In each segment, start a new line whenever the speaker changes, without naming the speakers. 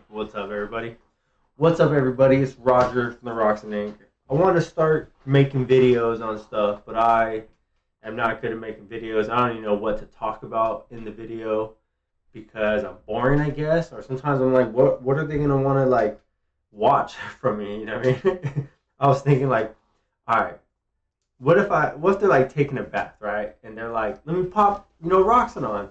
What's up, everybody? What's up, everybody? It's Roger from the Rocks and Ink. I want to start making videos on stuff, but I am not good at making videos. I don't even know what to talk about in the video because I'm boring, I guess. Or sometimes I'm like, what are they gonna want to like watch from me? You know what I mean? I was thinking like, all right, what if they're like taking a bath, right? And they're like, let me pop, Roxanne on.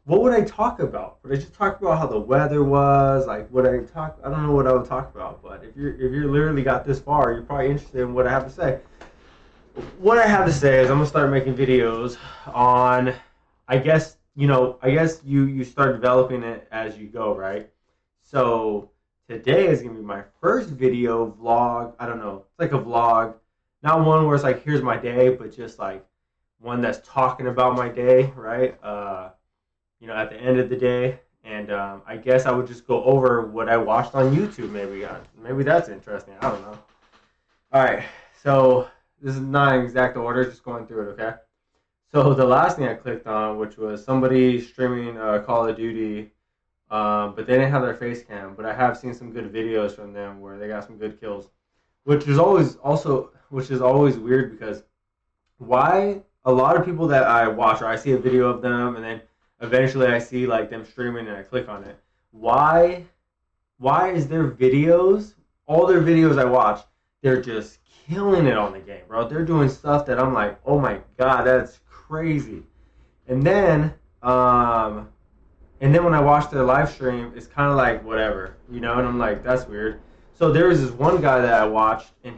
What would I talk about? Would I just talk about how the weather was? Like, would I talk? I don't know what I would talk about. But if you're literally got this far, you're probably interested in what I have to say. What I have to say is I'm gonna start making videos on. I guess you start developing it as you go, right? So today is gonna be my first video vlog. I don't know. It's like a vlog, not one where it's like here's my day, but just like one that's talking about my day, right? At the end of the day. And I guess I would just go over what I watched on YouTube. Maybe that's interesting. I don't know. All right, so this is not an exact order, just going through it. Okay. So the last thing I clicked on, which was somebody streaming Call of Duty, but they didn't have their face cam. But I have seen some good videos from them where they got some good kills, which is always weird because why a lot of people that I watch or I see a video of them and then eventually I see like them streaming and I click on it. Why is their videos, all their videos I watch, they're just killing it on the game, bro. They're doing stuff that I'm like, oh my god, that's crazy. And then when I watch their live stream, it's kind of like whatever, and I'm like, that's weird. So there was this one guy that I watched, and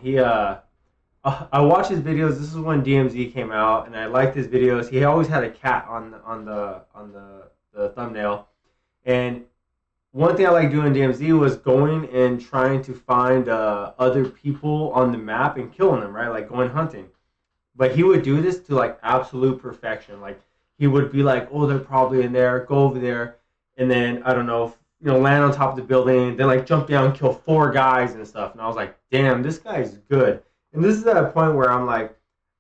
I watch his videos. This is when DMZ came out, and I liked his videos. He always had a cat on the thumbnail. And one thing I like doing in DMZ was going and trying to find other people on the map and killing them, right? Like going hunting. But he would do this to like absolute perfection. Like he would be like, oh, they're probably in there. Go over there, and then I don't know, land on top of the building. Then like jump down, kill 4 guys and stuff. And I was like, damn, this guy's good. And this is at a point where I'm like,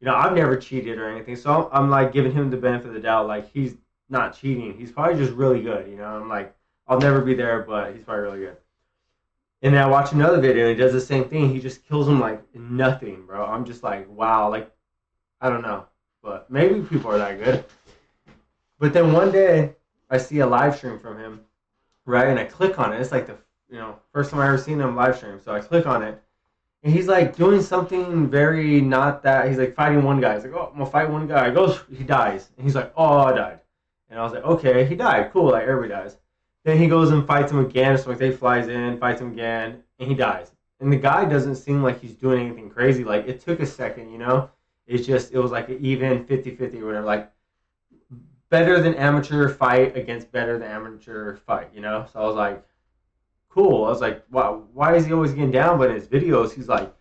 I've never cheated or anything. So I'm like giving him the benefit of the doubt. Like, he's not cheating. He's probably just really good. I'm like, I'll never be there, but he's probably really good. And then I watch another video and he does the same thing. He just kills him like nothing, bro. I'm just like, wow. Like, I don't know. But maybe people are that good. But then one day I see a live stream from him, right? And I click on it. It's like the, first time I ever seen him live stream. So I click on it. And he's like doing something very not that. He's like fighting one guy. He's like, oh, I'm gonna fight one guy. He dies. And he's like, oh, I died. And I was like, okay, he died. Cool, like everybody dies. Then he goes and fights him again. So like they flies in, fights him again, and he dies. And the guy doesn't seem like he's doing anything crazy. Like it took a second, it was like an even 50-50 or whatever. Like better than amateur fight against better than amateur fight, So I was like, cool. I was like, wow, why is he always getting down? But in his videos, he's like,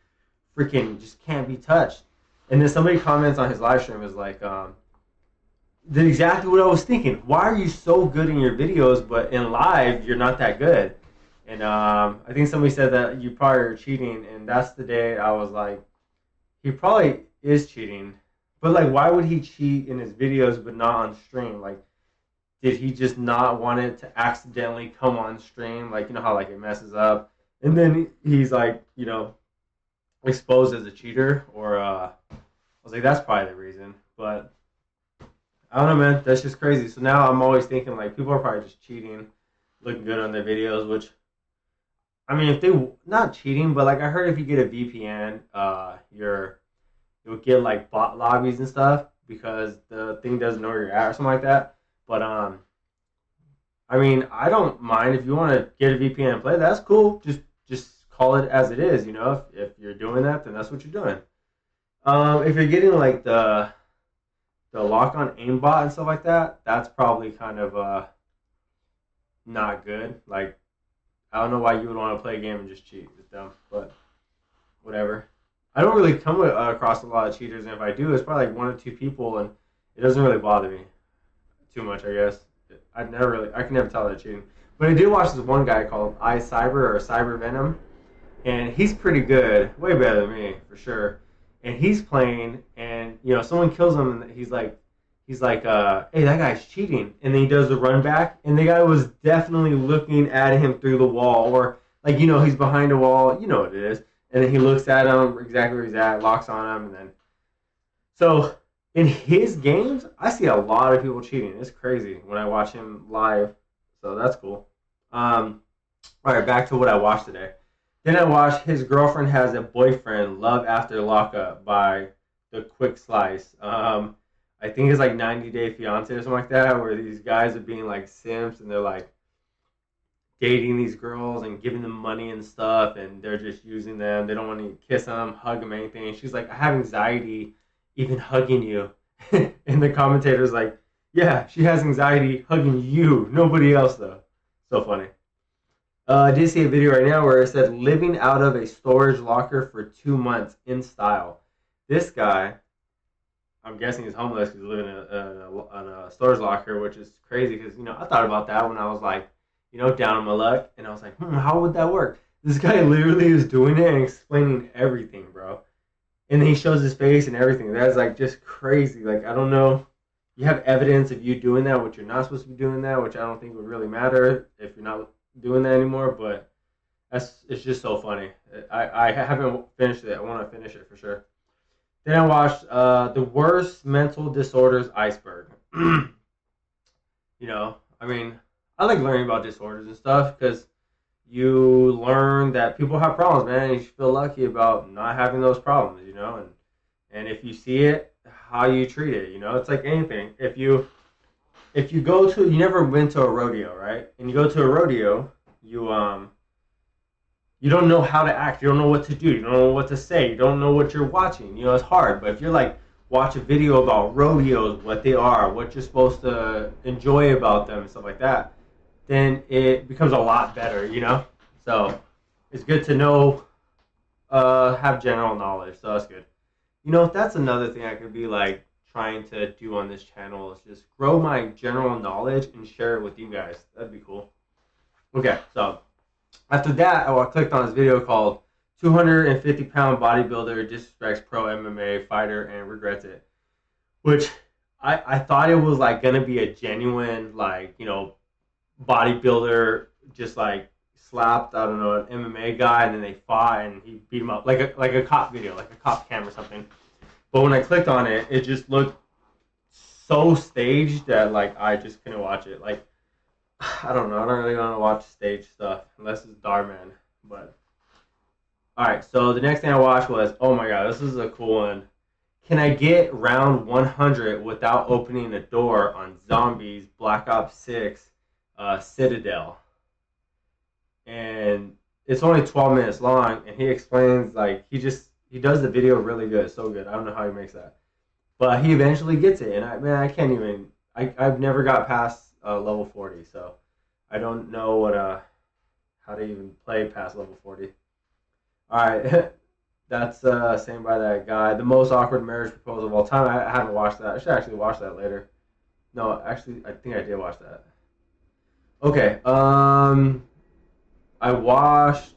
freaking just can't be touched. And then somebody comments on his live stream is like, did exactly what I was thinking. Why are you so good in your videos, but in live, you're not that good? And I think somebody said that you probably are cheating. And that's the day I was like, he probably is cheating. But like, why would he cheat in his videos, but not on stream? Like, did he just not want it to accidentally come on stream? Like, how like it messes up. And then he's like, exposed as a cheater. Or I was like, that's probably the reason. But I don't know, man. That's just crazy. So now I'm always thinking like people are probably just cheating, looking good on their videos, which, I mean, if they, not cheating, but like I heard if you get a VPN, you'll get like bot lobbies and stuff because the thing doesn't know where you're at or something like that. But I mean, I don't mind if you want to get a VPN and play. That's cool. Just call it as it is. If you're doing that, then that's what you're doing. If you're getting like the lock on aimbot and stuff like that, that's probably kind of not good. Like, I don't know why you would want to play a game and just cheat. It's dumb, but whatever. I don't really come across a lot of cheaters, and if I do, it's probably like 1 or 2 people, and it doesn't really bother me too much, I guess. I can never tell that cheating. But I did watch this one guy called iCyber or Cyber Venom, and he's pretty good, way better than me for sure. And he's playing, and someone kills him, and he's like, he's like, hey, that guy's cheating. And then he does the run back, and the guy was definitely looking at him through the wall, or like, he's behind a wall, you know what it is. And then he looks at him exactly where he's at, locks on him, and then so in his games, I see a lot of people cheating. It's crazy when I watch him live. So that's cool. All right, back to what I watched today. Then I watched His Girlfriend Has a Boyfriend, Love After Lockup by The Quick Slice. I think it's like 90 Day Fiance or something like that, where these guys are being like simps and they're like dating these girls and giving them money and stuff, and they're just using them. They don't want to kiss them, hug them, anything. And she's like, I have anxiety even hugging you. And the commentator's like, yeah, she has anxiety hugging you, nobody else though. So funny. I did see a video right now where it said living out of a storage locker for 2 months in style. This guy, I'm guessing he's homeless because he's living in a storage locker, which is crazy because, I thought about that when I was like, down on my luck. And I was like, how would that work? This guy literally is doing it and explaining everything, bro. And then he shows his face and everything. That's like just crazy. Like, I don't know. You have evidence of you doing that, which you're not supposed to be doing that, which I don't think would really matter if you're not doing that anymore. But it's just so funny. I haven't finished it. I want to finish it for sure. Then I watched The Worst Mental Disorders Iceberg. I mean, I like learning about disorders and stuff because you learn that people have problems, man, and you should feel lucky about not having those problems, and if you see it, how you treat it, it's like anything. If you go to, you never been to a rodeo, right? And you go to a rodeo, you don't know how to act, you don't know what to do, you don't know what to say, you don't know what you're watching, it's hard. But if you're like, watch a video about rodeos, what they are, what you're supposed to enjoy about them and stuff like that, then it becomes a lot better, So it's good to know, have general knowledge. So that's good. That's another thing I could be like trying to do on this channel is just grow my general knowledge and share it with you guys. That'd be cool. Okay, so after that, I clicked on this video called 250-pound bodybuilder disrespects pro MMA fighter and regrets it, which I thought it was like gonna be a genuine like bodybuilder just like slapped, I don't know, an MMA guy, and then they fought and he beat him up like a cop video, like a cop cam or something. But when I clicked on it, it just looked so staged that like I just couldn't watch it. Like, I don't know, I don't really want to watch stage stuff unless it's Darman. But all right, so the next thing I watched was, oh my god, this is a cool one. Can I get round 100 without opening a door on Zombies Black Ops 6 Citadel? And it's only 12 minutes long, and he explains, like, he does the video really good, so good. I don't know how he makes that, but he eventually gets it, and I can't even. I've never got past level 40, so I don't know how to even play past level 40. All right, that's saying by that guy, the most awkward marriage proposal of all time. I haven't watched that. I should actually watch that later. No, actually, I think I did watch that. Okay. I watched.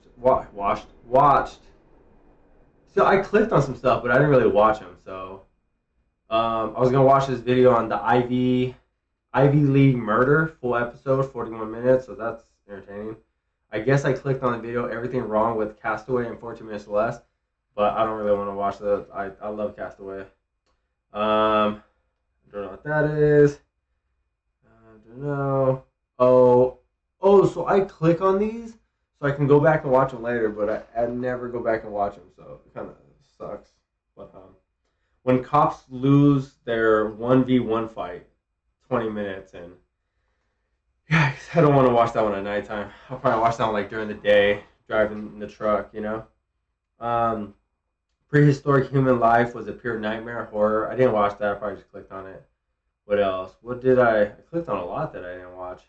So I clicked on some stuff, but I didn't really watch them. So I was gonna watch this video on the Ivy League murder, full episode, 41 minutes. So that's entertaining. I guess I clicked on the video, everything wrong with Castaway in 14 minutes or less, but I don't really want to watch that. I love Castaway. I don't know what that is. I don't know. So I click on these so I can go back and watch them later, but I never go back and watch them, so it kind of sucks. But when cops lose their 1v1 fight, 20 minutes, and yeah, I don't want to watch that one at nighttime. I'll probably watch that one like during the day, driving in the truck, Prehistoric Human Life was a pure nightmare horror. I didn't watch that. I probably just clicked on it. What else? What did I clicked on a lot that I didn't watch.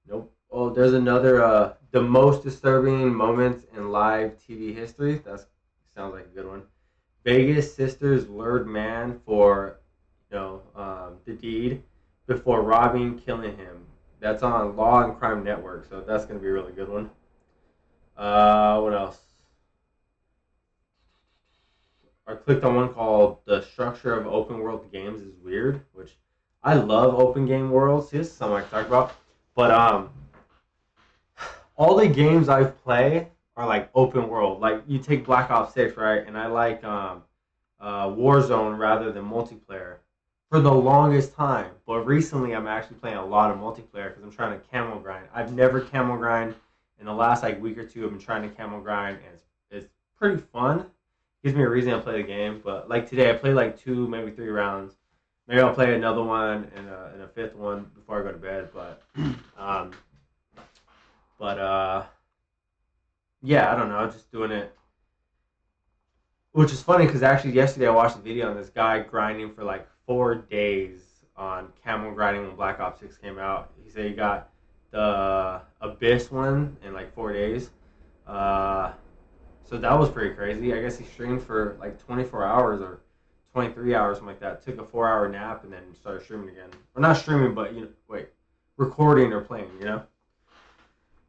Nope. Oh, there's another, the most disturbing moments in live TV history. That sounds like a good one. Vegas sisters lured man for, the deed before robbing, killing him. That's on Law and Crime Network, so that's going to be a really good one. What else? I clicked on one called "The Structure of Open World Games is Weird," which I love open game worlds. See, this is something I can talk about. But all the games I've played are like open world. Like you take Black Ops 6, right? And I like Warzone rather than multiplayer for the longest time. But recently, I'm actually playing a lot of multiplayer because I'm trying to camo grind. I've never camo grind. In the last like week or two, I've been trying to camo grind, and it's pretty fun. Gives me a reason to play the game. But like today, I played like 2, maybe 3 rounds. Maybe I'll play another one and a fifth one before I go to bed. Um, but yeah, I don't know. Just doing it, which is funny because actually yesterday I watched a video on this guy grinding for like 4 days on camel grinding when Black Ops 6 came out. He said he got the Abyss one in like 4 days. Uh, so that was pretty crazy. I guess he streamed for like 24 hours or 23 hours, something like that. Took a 4-hour nap and then started streaming again. Or not streaming, but recording or playing, you know?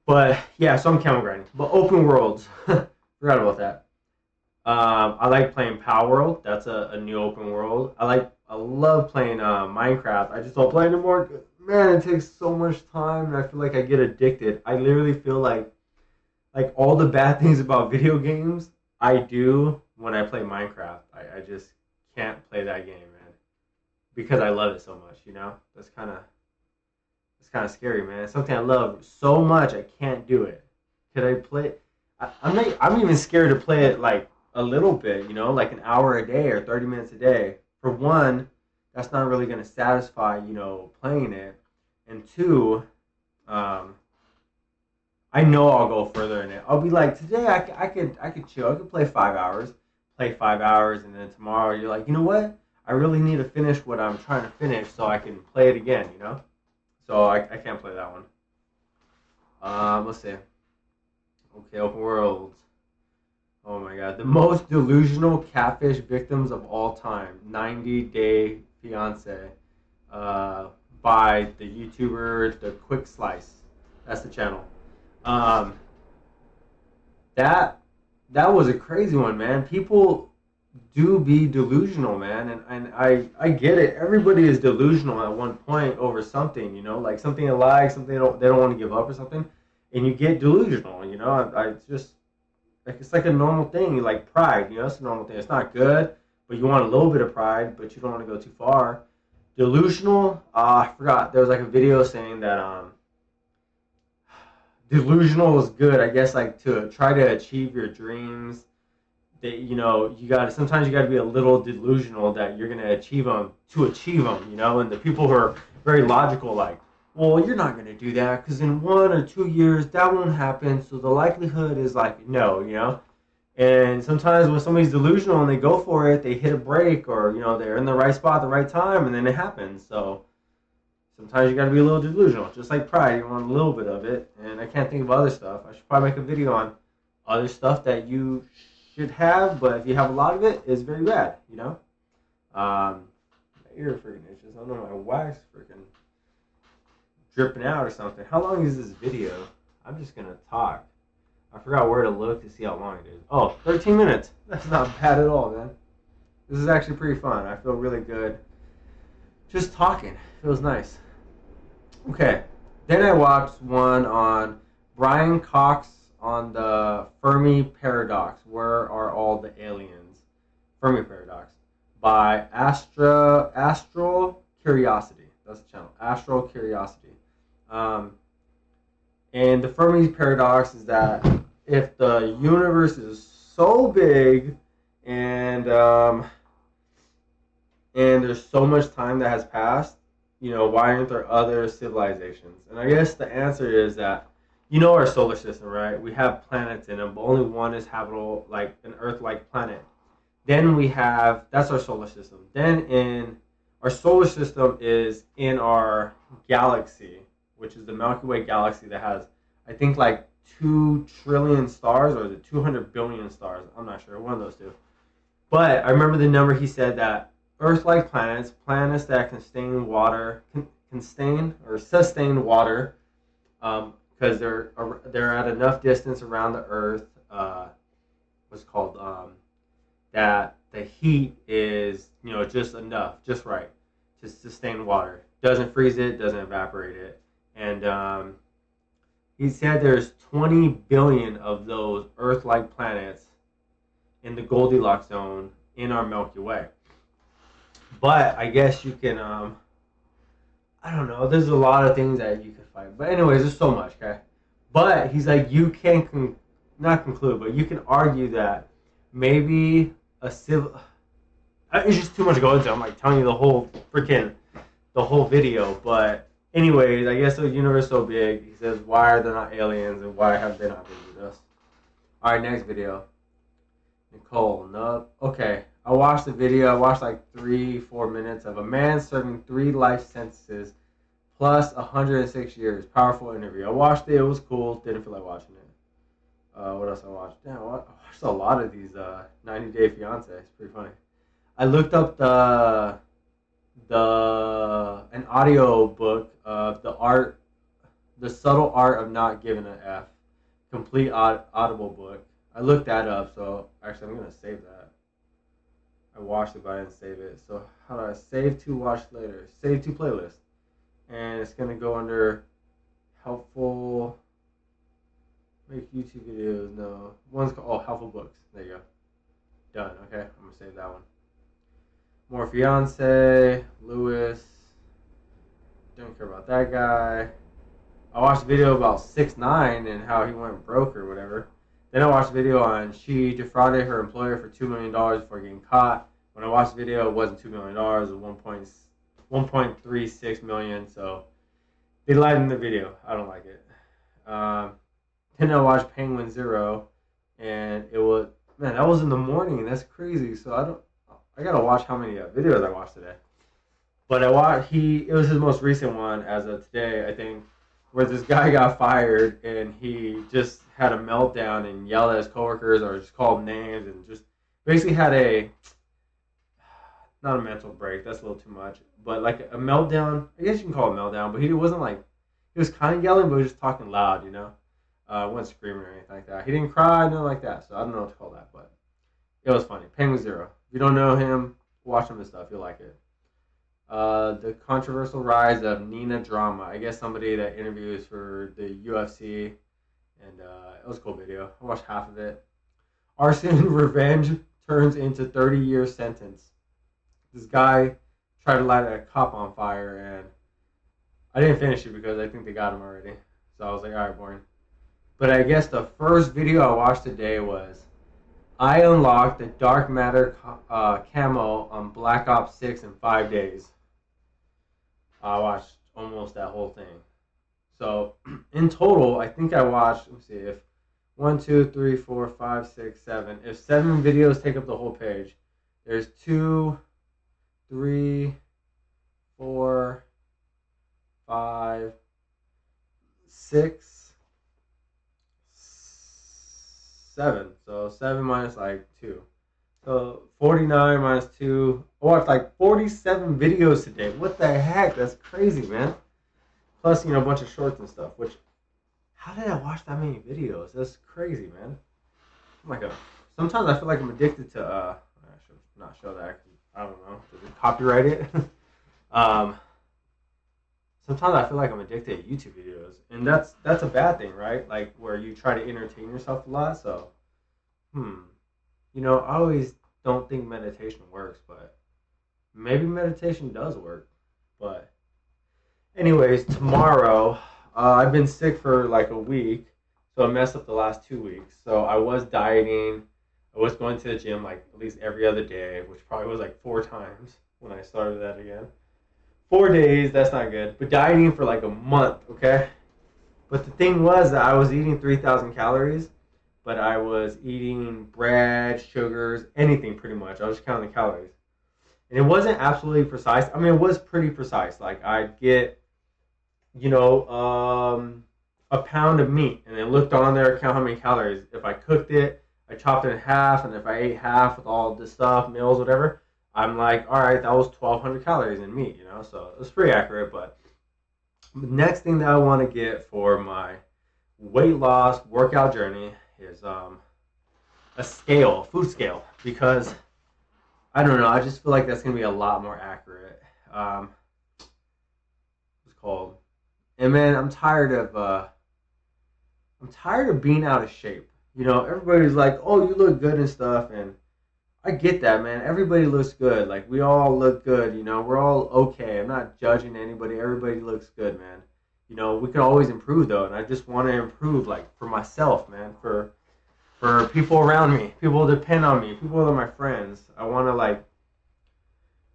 But yeah, so I'm camel grinding. But open worlds, forgot about that. I like playing Power World. That's a new open world. I love playing Minecraft. I just don't play anymore. Man, it takes so much time, and I feel like I get addicted. I literally feel like all the bad things about video games I do when I play Minecraft. I just can't play that game, man, because I love it so much. You know, it's kind of scary, man. It's something I love so much I can't do it. Could I play? I'm even scared to play it like a little bit, you know, like an hour a day or 30 minutes a day. For one, that's not really going to satisfy, you know, playing it. And two, um, I know I'll go further in it. I'll be like, today I could chill. I could play 5 hours, and then tomorrow you're like, you know what? I really need to finish what I'm trying to finish so I can play it again, you know? So I can't play that one. Let's see. Okay, open world. Oh my god. The most delusional catfish victims of all time. 90 Day Fiance. Uh, by the YouTuber The Quick Slice. That's the channel. Um, that that was a crazy one, man. People do be delusional, man, and I get it. Everybody is delusional at one point over something, you know, like something they like, something they don't want to give up or something, and you get delusional, you know. It's just like it's like a normal thing, like pride, you know. It's a normal thing. It's not good, but you want a little bit of pride, but you don't want to go too far. Delusional. I forgot. There was like a video saying that delusional is good. I guess like to try to achieve your dreams. That you know you got to sometimes you got to be a little delusional that you're gonna achieve them to achieve them. You know, and the people who are very logical, like, well, you're not gonna do that because in 1 or 2 years that won't happen. So the likelihood is like no, you know. And sometimes when somebody's delusional and they go for it, they hit a break or you know they're in the right spot at the right time, and then it happens. So sometimes you got to be a little delusional, just like pride. You want a little bit of it, and I can't think of other stuff. I should probably make a video on other stuff that you should have, but if you have a lot of it, it's very bad. You know, my ear freaking itches. I don't know, my wax freaking dripping out or something. How long is this video? I'm just gonna talk. I forgot where to look to see how long it is. Oh, 13 minutes. That's not bad at all, man. This is actually pretty fun. I feel really good. Just talking. Feels nice. Okay. Then I watched one on Brian Cox on the Fermi Paradox. Where are all the aliens? Fermi Paradox. By Astral Curiosity. That's the channel. Astral Curiosity. And the Fermi Paradox is that if the universe is so big and there's so much time that has passed, you know, why aren't there other civilizations? And I guess the answer is that, you know, our solar system, right? We have planets in it, but only one is habitable, like an Earth-like planet. Then we have, that's our solar system. Then in our solar system is in our galaxy, which is the Milky Way galaxy that has, I think, like 2 trillion stars, or is it 200 billion stars? I'm not sure, one of those two. But I remember the number he said that Earth-like planets that can sustain water, because they're at enough distance around the Earth. What's called that the heat is, just enough, just right to sustain water. Doesn't freeze it, doesn't evaporate it. And he said there's 20 billion of those Earth-like planets in the Goldilocks zone in our Milky Way. But I guess you can, I don't know. There's a lot of things that you can fight. But anyways, there's so much, okay? But he's like, you can not conclude, but you can argue that maybe a civil. It's just too much to go into. I'm like telling you the whole video. But anyways, I guess the universe is so big. He says, why are there not aliens and why have they not visited us? All right, next video. Nicole, no. Okay, I watched the video. I watched like 3-4 minutes of a man serving 3 life sentences plus 106 years. Powerful interview. I watched it. It was cool. Didn't feel like watching it. What else I watched? Damn, I watched a lot of these 90 Day Fiance. It's pretty funny. I looked up an audio book of the subtle art of not giving an F. Complete audible book. I looked that up, so actually I'm gonna save that. I watched it, but I didn't save it. So how do I save to watch later? Save to playlist, and it's gonna go under helpful. Make YouTube videos. No, one's called helpful books. There you go. Done. Okay, I'm gonna save that one. More fiance, Lewis. Don't care about that guy. I watched a video about 6ix9ine and how he went broke or whatever. Then I watched a video on she defrauded her employer for $2 million before getting caught. When I watched the video, it wasn't $2 million. It was 1.36 million. So they lied in the video. I don't like it. Then I watched Penguin Zero, and it was, man, that was in the morning. That's crazy. So I gotta watch how many videos I watched today. But it was his most recent one as of today, I think, where this guy got fired and he just had a meltdown and yelled at his coworkers or just called names and just basically had not a mental break, that's a little too much, but like a meltdown. I guess you can call it a meltdown, but he wasn't like, he was kind of yelling, but he was just talking loud, wasn't screaming or anything like that. He didn't cry, nothing like that, so I don't know what to call that, but it was funny. Penguin Zero. If you don't know him, watch him and stuff, you'll like it. The controversial rise of Nina Drama. I guess somebody that interviews for the UFC, and it was a cool video. I watched half of it. Arson revenge turns into 30-year sentence. This guy tried to light a cop on fire, and I didn't finish it because I think they got him already. So I was like, all right, boring. But I guess the first video I watched today was I unlocked the dark matter camo on Black Ops 6 in 5 days. I watched almost that whole thing. So in total, I think I watched, let me see, if 1, 2, 3, 4, 5, 6, 7. If 7 videos take up the whole page, there's 2, 3, 4, 5, 6, 7. So 7 minus like 2. So 49 minus 2. I watched like 47 videos today. What the heck? That's crazy, man. Plus, a bunch of shorts and stuff. Which, how did I watch that many videos? That's crazy, man. Oh my god. Sometimes I feel like I'm addicted to. I should not show that. I don't know. Does it copyright it? Sometimes I feel like I'm addicted to YouTube videos, and that's a bad thing, right? Like where you try to entertain yourself a lot. So, I always don't think meditation works, but maybe meditation does work. But anyways, tomorrow, I've been sick for like a week, so I messed up the last 2 weeks. So I was dieting. I was going to the gym like at least every other day, which probably was like 4 times when I started that again. 4 days, that's not good. But dieting for like a month, okay? But the thing was that I was eating 3,000 calories, but I was eating bread, sugars, anything pretty much. I was just counting the calories. And it wasn't absolutely precise. I mean, it was pretty precise. Like I'd get, a pound of meat, and then looked on there, count how many calories. If I cooked it, I chopped it in half, and if I ate half with all this stuff, meals, whatever, I'm like, all right, that was 1,200 calories in meat, so it was pretty accurate. But the next thing that I want to get for my weight loss workout journey is a scale, food scale, because I don't know. I just feel like that's gonna be a lot more accurate. Um, it's called. And man, I'm tired of being out of shape. You know, everybody's like, "Oh, you look good and stuff," and I get that, man. Everybody looks good. Like we all look good. You know, we're all okay. I'm not judging anybody. Everybody looks good, man. You know, we can always improve though, and I just want to improve, like for myself, man. For people around me, people who depend on me, people that are my friends. I want to like,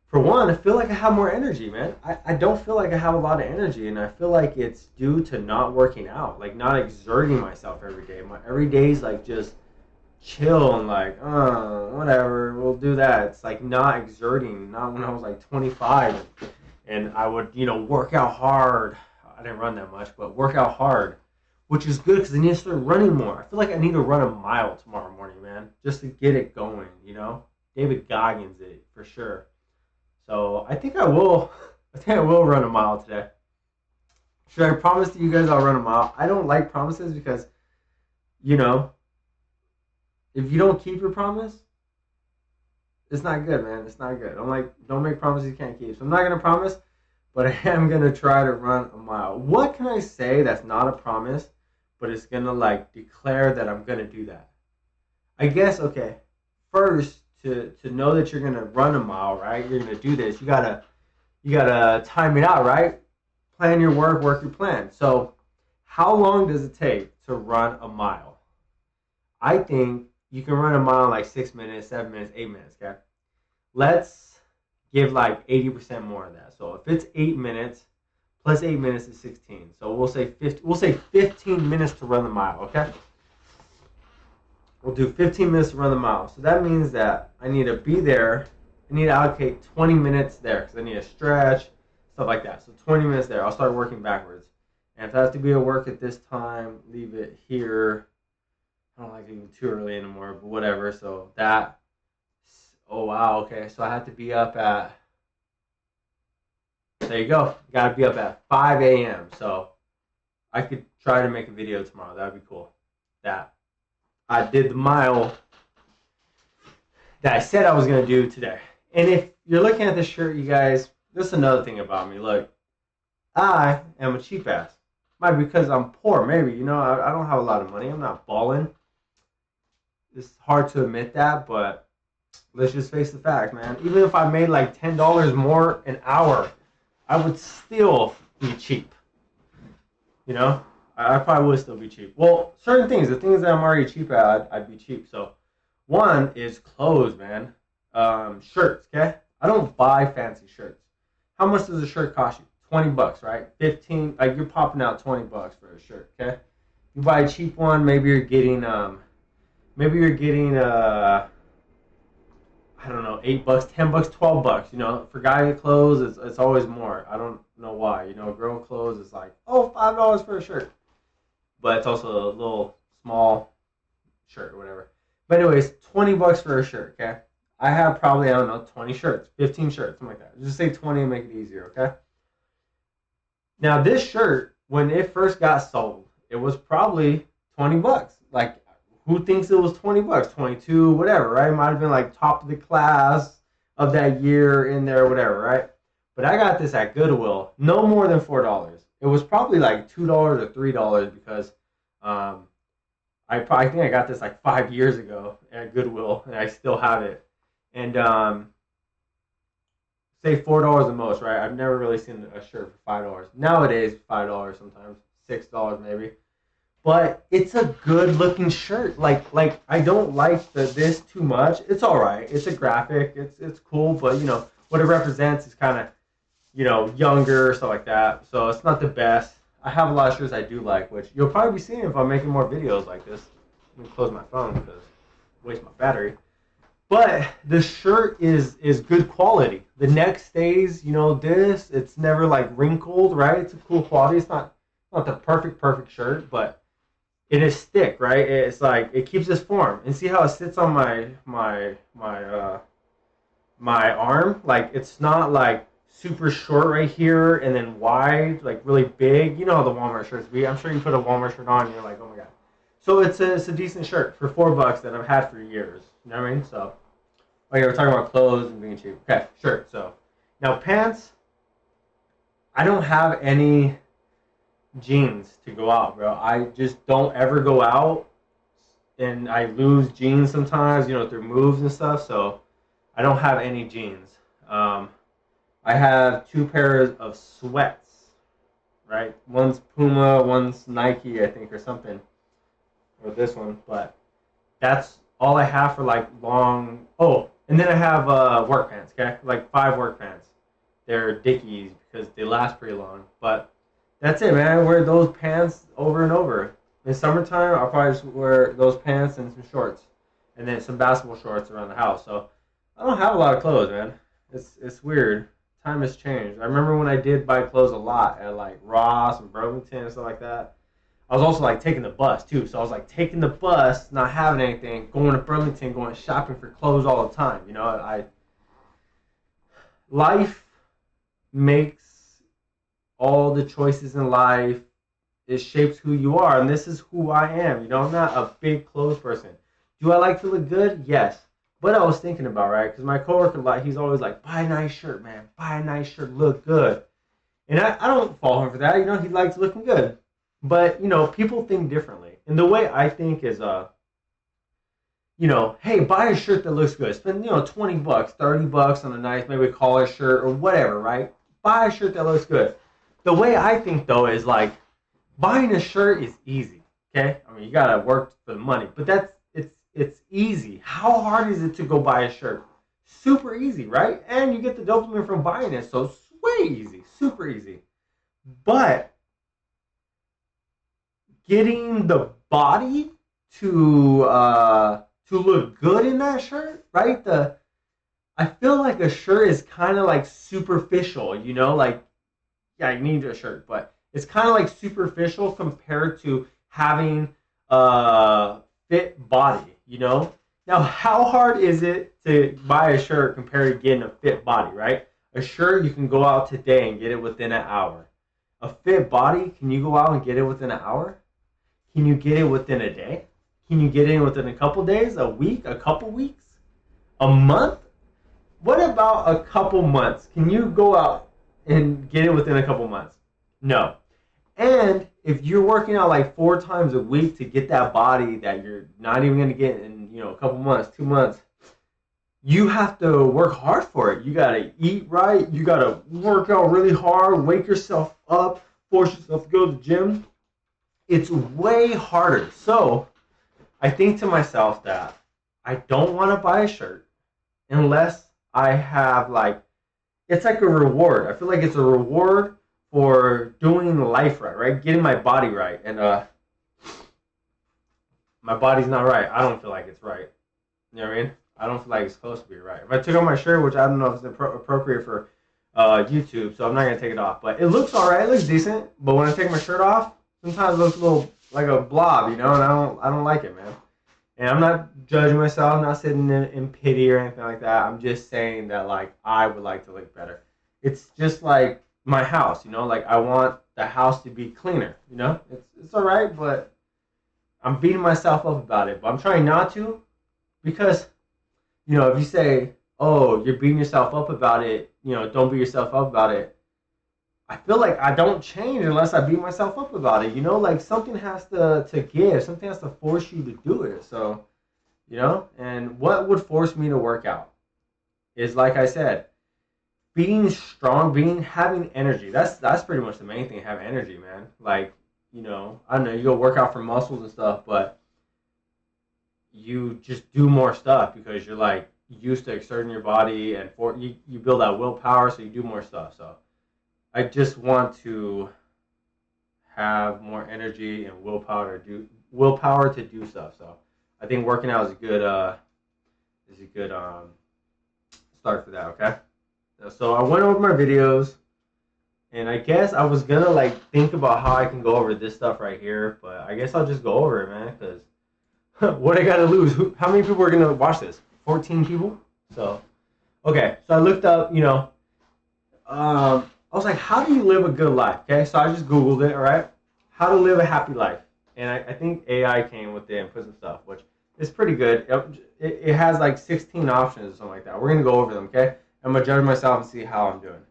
for one, I feel like I have more energy, man. I don't feel like I have a lot of energy, and I feel like it's due to not working out, like not exerting myself every day. My every day's like just chill and like, whatever, we'll do that. It's like not exerting. Not when I was like 25 and I would, work out hard. I didn't run that much, but work out hard, which is good because I need to start running more. I feel like I need to run a mile tomorrow morning, man, just to get it going, David Goggins it for sure. So I think I will. I think I will run a mile today. Should I promise to you guys I'll run a mile? I don't like promises because, you know, if you don't keep your promise, it's not good, man. It's not good. I'm like, don't make promises you can't keep. So I'm not gonna promise, but I am gonna try to run a mile. What can I say that's not a promise, but it's gonna like declare that I'm gonna do that? I guess okay. First, to know that you're gonna run a mile, right? You're gonna do this. You gotta time it out, right? Plan your work your plan. So, how long does it take to run a mile? I think you can run a mile in like 6 minutes, 7 minutes, 8 minutes. Okay, let's give like 80% more of that. So if it's 8 minutes plus 8 minutes is 16. So we'll say 50. We'll say 15 minutes to run the mile. Okay, we'll do 15 minutes to run the mile. So that means that I need to be there. I need to allocate 20 minutes there because I need to stretch, stuff like that. So 20 minutes there. I'll start working backwards. And if I have to be at work at this time, leave it here. I don't like leaving too early anymore, but whatever. So that, oh wow, okay. So I have to be up at, there you go. Got to be up at 5 a.m. So I could try to make a video tomorrow. That would be cool. That I did the mile that I said I was going to do today. And if you're looking at this shirt, you guys, this is another thing about me. Look, I am a cheap ass. Might be because I'm poor, maybe. I don't have a lot of money. I'm not balling. It's hard to admit that, but let's just face the fact, man. Even if I made like $10 more an hour, I would still be cheap. I probably would still be cheap. Well, certain things, the things that I'm already cheap at, I'd be cheap. So, one is clothes, man. Shirts, okay? I don't buy fancy shirts. How much does a shirt cost you? $20, right? 15, like you're popping out $20 for a shirt, okay? You buy a cheap one, maybe you're getting I don't know, $8, $10, $12. For guy clothes, it's always more. I don't know why. Girl clothes is like, oh, $5 for a shirt. But it's also a little small shirt or whatever. But anyways, $20 for a shirt, okay? I have probably, I don't know, 20 shirts, 15 shirts, something like that. Just say 20 and make it easier, okay? Now, this shirt, when it first got sold, it was probably $20. Like, who thinks it was $20? 22, whatever, right? It might have been like top of the class of that year in there, whatever, right? But I got this at Goodwill, no more than $4. It was probably like $2 or $3 because I think I got this like 5 years ago at Goodwill, and I still have it. And say $4 the most, right? I've never really seen a shirt for $5. Nowadays, $5 sometimes, $6 maybe. But it's a good looking shirt. Like I don't like this too much. It's all right. It's a graphic. It's cool, but what it represents is kind of younger, stuff like that. So it's not the best. I have a lot of shirts I do like, which you'll probably be seeing if I'm making more videos like this. Let me close my phone because I waste my battery. But the shirt is good quality. The neck stays, it's never like wrinkled, right? It's a cool quality. It's not the perfect shirt, but it is thick, right? It's like it keeps its form. And see how it sits on my arm? Like it's not like super short right here and then wide, like really big. You know how the Walmart shirts be. I'm sure you put a Walmart shirt on and you're like, oh my god. So it's a decent shirt for $4 that I've had for years. You know what I mean? So Oh yeah, we're talking about clothes and being cheap. Okay, sure. So now pants, I don't have any jeans to go out, bro. I just don't ever go out, and I lose jeans sometimes, through moves and stuff. So I don't have any jeans. Um, I have two pairs of sweats, right? One's Puma, one's Nike, I think, or something, or this one. But that's all I have for like long. Oh, and then I have work pants. Okay, like 5 work pants. They're Dickies because they last pretty long. But that's it, man. I wear those pants over and over. In summertime, I'll probably just wear those pants and some shorts, and then some basketball shorts around the house. So I don't have a lot of clothes, man. It's weird. Time has changed. I remember when I did buy clothes a lot at like Ross and Burlington and stuff like that. I was also like taking the bus too. So I was like taking the bus, not having anything, going to Burlington, going shopping for clothes all the time. I life makes all the choices in life. It shapes who you are, and this is who I am. I'm not a big clothes person. Do I like to look good? Yes. But I was thinking about, right? Because my coworker, like, he's always like, buy a nice shirt, man. Buy a nice shirt, look good. And I don't fault him for that. He likes looking good. But, people think differently. And the way I think is, hey, buy a shirt that looks good. Spend, $20, $30 on a nice, maybe collar shirt or whatever, right? Buy a shirt that looks good. The way I think, though, is like, buying a shirt is easy, okay? I mean, you got to work for the money. But it's easy. How hard is it to go buy a shirt? Super easy, right? And you get the dopamine from buying it, so it's way easy. Super easy. But getting the body to look good in that shirt, right? I feel like a shirt is kind of like superficial, like, yeah, you need a shirt, but it's kind of like superficial compared to having a fit body, Now, how hard is it to buy a shirt compared to getting a fit body, right? A shirt, you can go out today and get it within an hour. A fit body, can you go out and get it within an hour? Can you get it within a day? Can you get it within a couple days, a week, a couple weeks, a month? What about a couple months? Can you go out and get it within a couple months? No. And if you're working out like 4 times a week to get that body that you're not even going to get in, a couple months, 2 months, you have to work hard for it. You got to eat right. You got to work out really hard, wake yourself up, force yourself to go to the gym. It's way harder. So I think to myself that I don't want to buy a shirt unless I have it's like a reward. I feel like it's a reward for doing life right? Getting my body right. And my body's not right. I don't feel like it's right. You know what I mean? I don't feel like it's supposed to be right. If I took off my shirt, which I don't know if it's appropriate for YouTube, so I'm not gonna take it off. But it looks alright. It looks decent. But when I take my shirt off, sometimes it looks a little like a blob, and I don't like it, man. And I'm not judging myself. I'm not sitting in pity or anything like that. I'm just saying that I would like to look better. It's just like my house, I want the house to be cleaner, It's all right, but I'm beating myself up about it. But I'm trying not to, because if you say, oh, you're beating yourself up about it, don't beat yourself up about it. I feel like I don't change unless I beat myself up about it. Something has to give. Something has to force you to do it. So, and what would force me to work out is, like I said, being strong, having energy. That's pretty much the main thing. Have energy, man. I don't know, you go work out for muscles and stuff, but you just do more stuff because you're used to exerting your body, and you build that willpower, so you do more stuff. So I just want to have more energy and willpower to do stuff. So I think working out is a good start for that. Okay. So I went over my videos, and I guess I was gonna think about how I can go over this stuff right here, but I guess I'll just go over it, man. Because what I gotta lose? How many people are gonna watch this? 14 people. So okay. So I looked up. I was like, how do you live a good life? Okay, so I just Googled it, all right? How to live a happy life. And I think AI came with it and put some stuff, which It's pretty good. It has like 16 options or something like that. We're gonna go over them, okay? I'm gonna judge myself and see how I'm doing.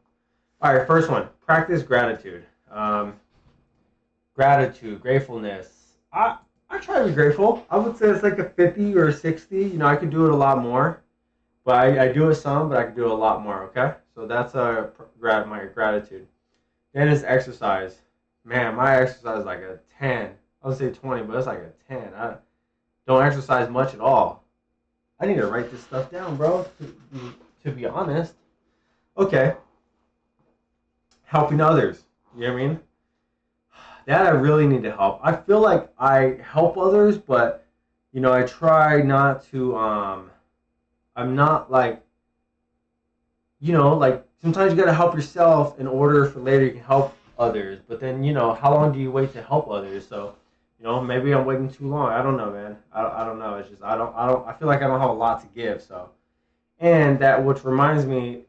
All right, first one: practice gratitude. Um, Gratitude, gratefulness. I try to be grateful. I would say it's like a 50 or a 60. I could do it a lot more, but I do it some, but I could do it a lot more. Okay, so that's my gratitude. Then it's exercise. Man, my exercise is like a 10. I would say 20, but it's like a 10. I don't exercise much at all. I need to write this stuff down, bro. To be honest. Okay, helping others. You know what I mean? That I really need to help. I feel like I help others, but I try not to. I'm not like like sometimes you gotta help yourself in order for later you can help others. But then how long do you wait to help others? So maybe I'm waiting too long. I don't know, man. I don't know. It's just I feel like I don't have a lot to give. So and that which reminds me,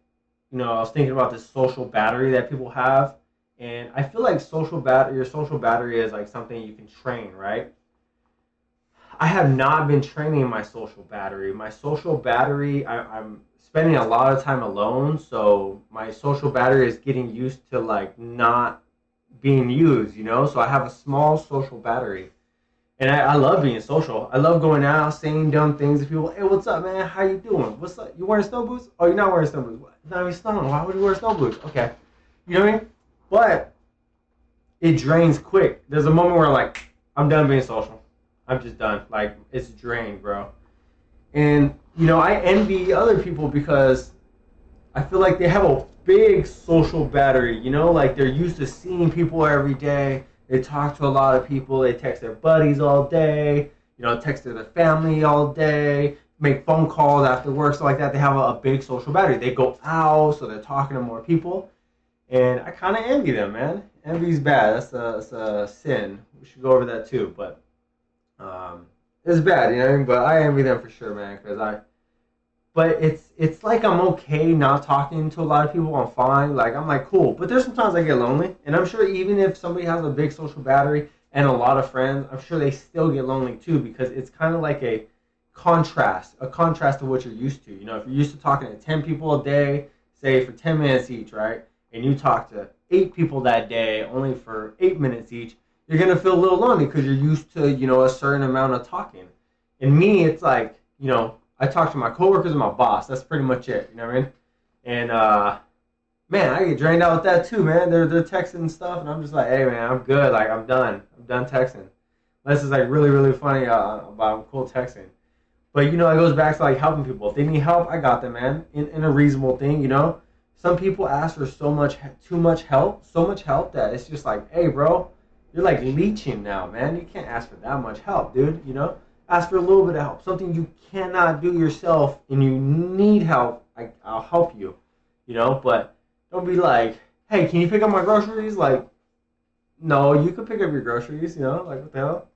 I was thinking about this social battery that people have, and I feel like your social battery is like something you can train, right? I have not been training my social battery. My social battery, I'm spending a lot of time alone, so my social battery is getting used to like not being used. So I have a small social battery. And I love being social. I love going out, saying dumb things to people. Hey, what's up, man? How you doing? What's up? You wearing snow boots? Oh, you're not wearing snow boots. What? Not even snowing. Why would you wear snow boots? Okay. You know what I mean? But it drains quick. There's a moment where like I'm done being social. I'm just done. Like it's drained, bro. And I envy other people because I feel like they have a big social battery. Like they're used to seeing people every day. They talk to a lot of people. They text their buddies all day. Text their family all day. Make phone calls after work, stuff like that. They have a big social battery. They go out, so they're talking to more people. And I kind of envy them, man. Envy's bad. That's a sin. We should go over that too. But it's bad, you know what I mean? But I envy them for sure, man. But it's like I'm okay not talking to a lot of people. I'm fine. Like I'm like cool. But there's sometimes I get lonely, and I'm sure even if somebody has a big social battery and a lot of friends, I'm sure they still get lonely too because it's kind of like a contrast to what you're used to. If you're used to talking to 10 people a day, say for 10 minutes each, right? And you talk to 8 people that day, only for 8 minutes each, you're gonna feel a little lonely because you're used to a certain amount of talking. And me, it's like I talk to my coworkers and my boss. That's pretty much it. You know what I mean? And man, I get drained out with that too, man. They're texting and stuff, and I'm just like, hey, man, I'm good. Like I'm done. I'm done texting. This is like really really funny about cool texting. But it goes back to like helping people. If they need help, I got them, man. In a reasonable thing. Some people ask for too much help that it's just like, hey, bro, you're like leeching now, man. You can't ask for that much help, dude. Ask for a little bit of help. Something you cannot do yourself and you need help, I'll help you. But don't be like, hey, can you pick up my groceries? Like, no, you can pick up your groceries, like what the hell?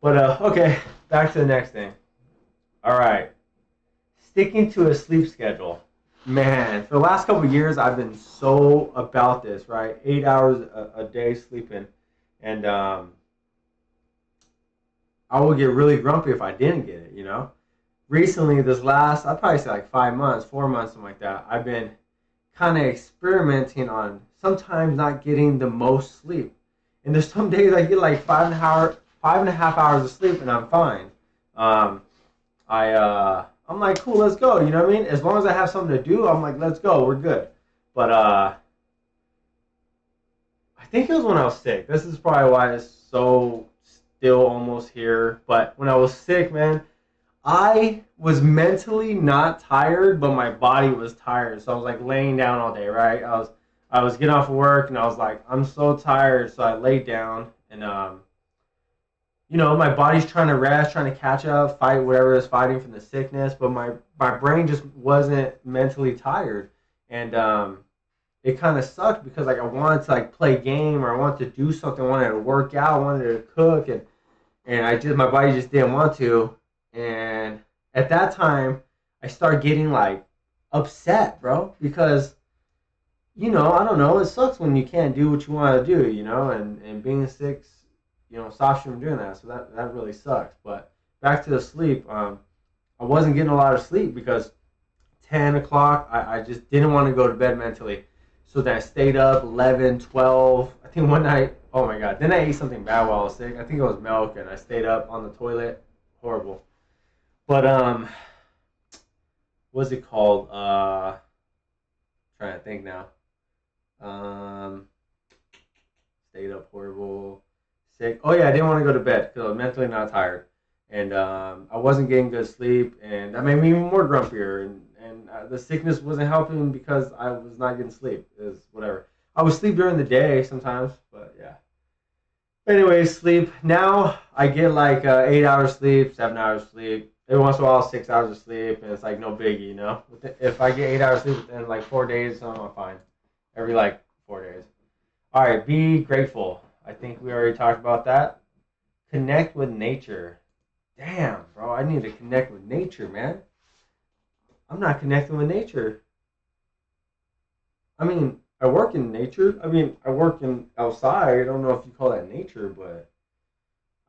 But okay, back to the next thing. All right. Sticking to a sleep schedule. Man, for the last couple of years, I've been so about this, right? 8 hours a day sleeping. And I would get really grumpy if I didn't get it. Recently, I'd probably say like 5 months, 4 months, something like that, I've been kind of experimenting on sometimes not getting the most sleep. And there's some days I get like 5.5 hours of sleep and I'm fine. Um, I'm like, cool, let's go. You know what I mean? As long as I have something to do, I'm like, let's go, we're good. But I think it was when I was sick. This is probably why it's so still almost here. But when I was sick, man, I was mentally not tired, but my body was tired. So I was like laying down all day, right? I was getting off of work and I was like, I'm so tired. So I laid down and my body's trying to rest, trying to catch up, fight whatever is fighting from the sickness, but my brain just wasn't mentally tired. And it kind of sucked because like I wanted to like play a game or I wanted to do something, I wanted to work out, I wanted to cook and my body just didn't want to. And at that time I started getting like upset, bro, because I don't know, it sucks when you can't do what you want to do, and being sick stops you from doing that. So that really sucks. But back to the sleep. I wasn't getting a lot of sleep because 10 o'clock, I just didn't want to go to bed mentally. So then I stayed up 11, 12. I think one night, oh my God. Then I ate something bad while I was sick. I think it was milk, and I stayed up on the toilet. Horrible. But, what's it called? Trying to think now. Um, Stayed up horrible. Sick. Oh yeah, I didn't want to go to bed because I was mentally not tired, and I wasn't getting good sleep, and that made me even more grumpier. And the sickness wasn't helping because I was not getting sleep. It was whatever. I would sleep during the day sometimes, but yeah. Anyways, sleep. Now I get like 8 hours sleep, 7 hours sleep. Every once in a while, 6 hours of sleep, and it's like no biggie, you know. If I get 8 hours sleep within like 4 days, I'm fine. Every like 4 days. All right, be grateful. I think we already talked about that. Connect with nature. Damn, bro, I need to connect with nature, man. I'm not connecting with nature. I mean, I work in nature. I mean, I work in outside. I don't know if you call that nature, but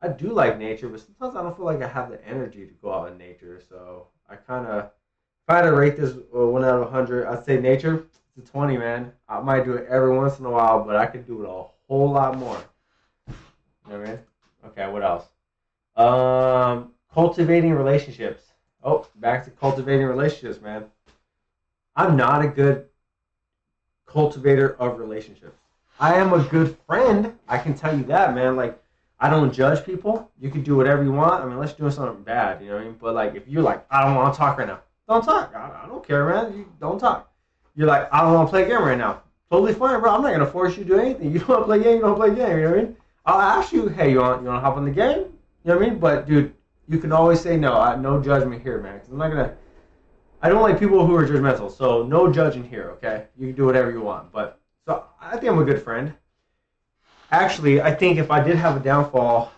I do like nature. But sometimes I don't feel like I have the energy to go out in nature. So I kind of, if I had to rate this 1 out of 100, I'd say nature. It's a 20, man. I might do it every once in a while, but I could do it a whole lot more. You know what I mean? Okay, what else? Cultivating relationships. Oh, back to cultivating relationships, man. I'm not a good cultivator of relationships. I am a good friend. I can tell you that, man. Like, I don't judge people. You can do whatever you want. I mean, unless you're doing something bad, you know what I mean? But, like, if you're like, I don't want to talk right now, don't talk. I don't care, man. You don't talk. You're like, I don't want to play a game right now. Totally fine, bro. I'm not going to force you to do anything. You don't want to play a game, you don't play a game. You know what I mean? I'll ask you, hey, you want to hop on the game? You know what I mean? But, dude, you can always say no. No judgment here, man. Because I'm not going to. I don't like people who are judgmental. So, no judging here, okay? You can do whatever you want. But, so, I think I'm a good friend. Actually, I think if I did have a downfall,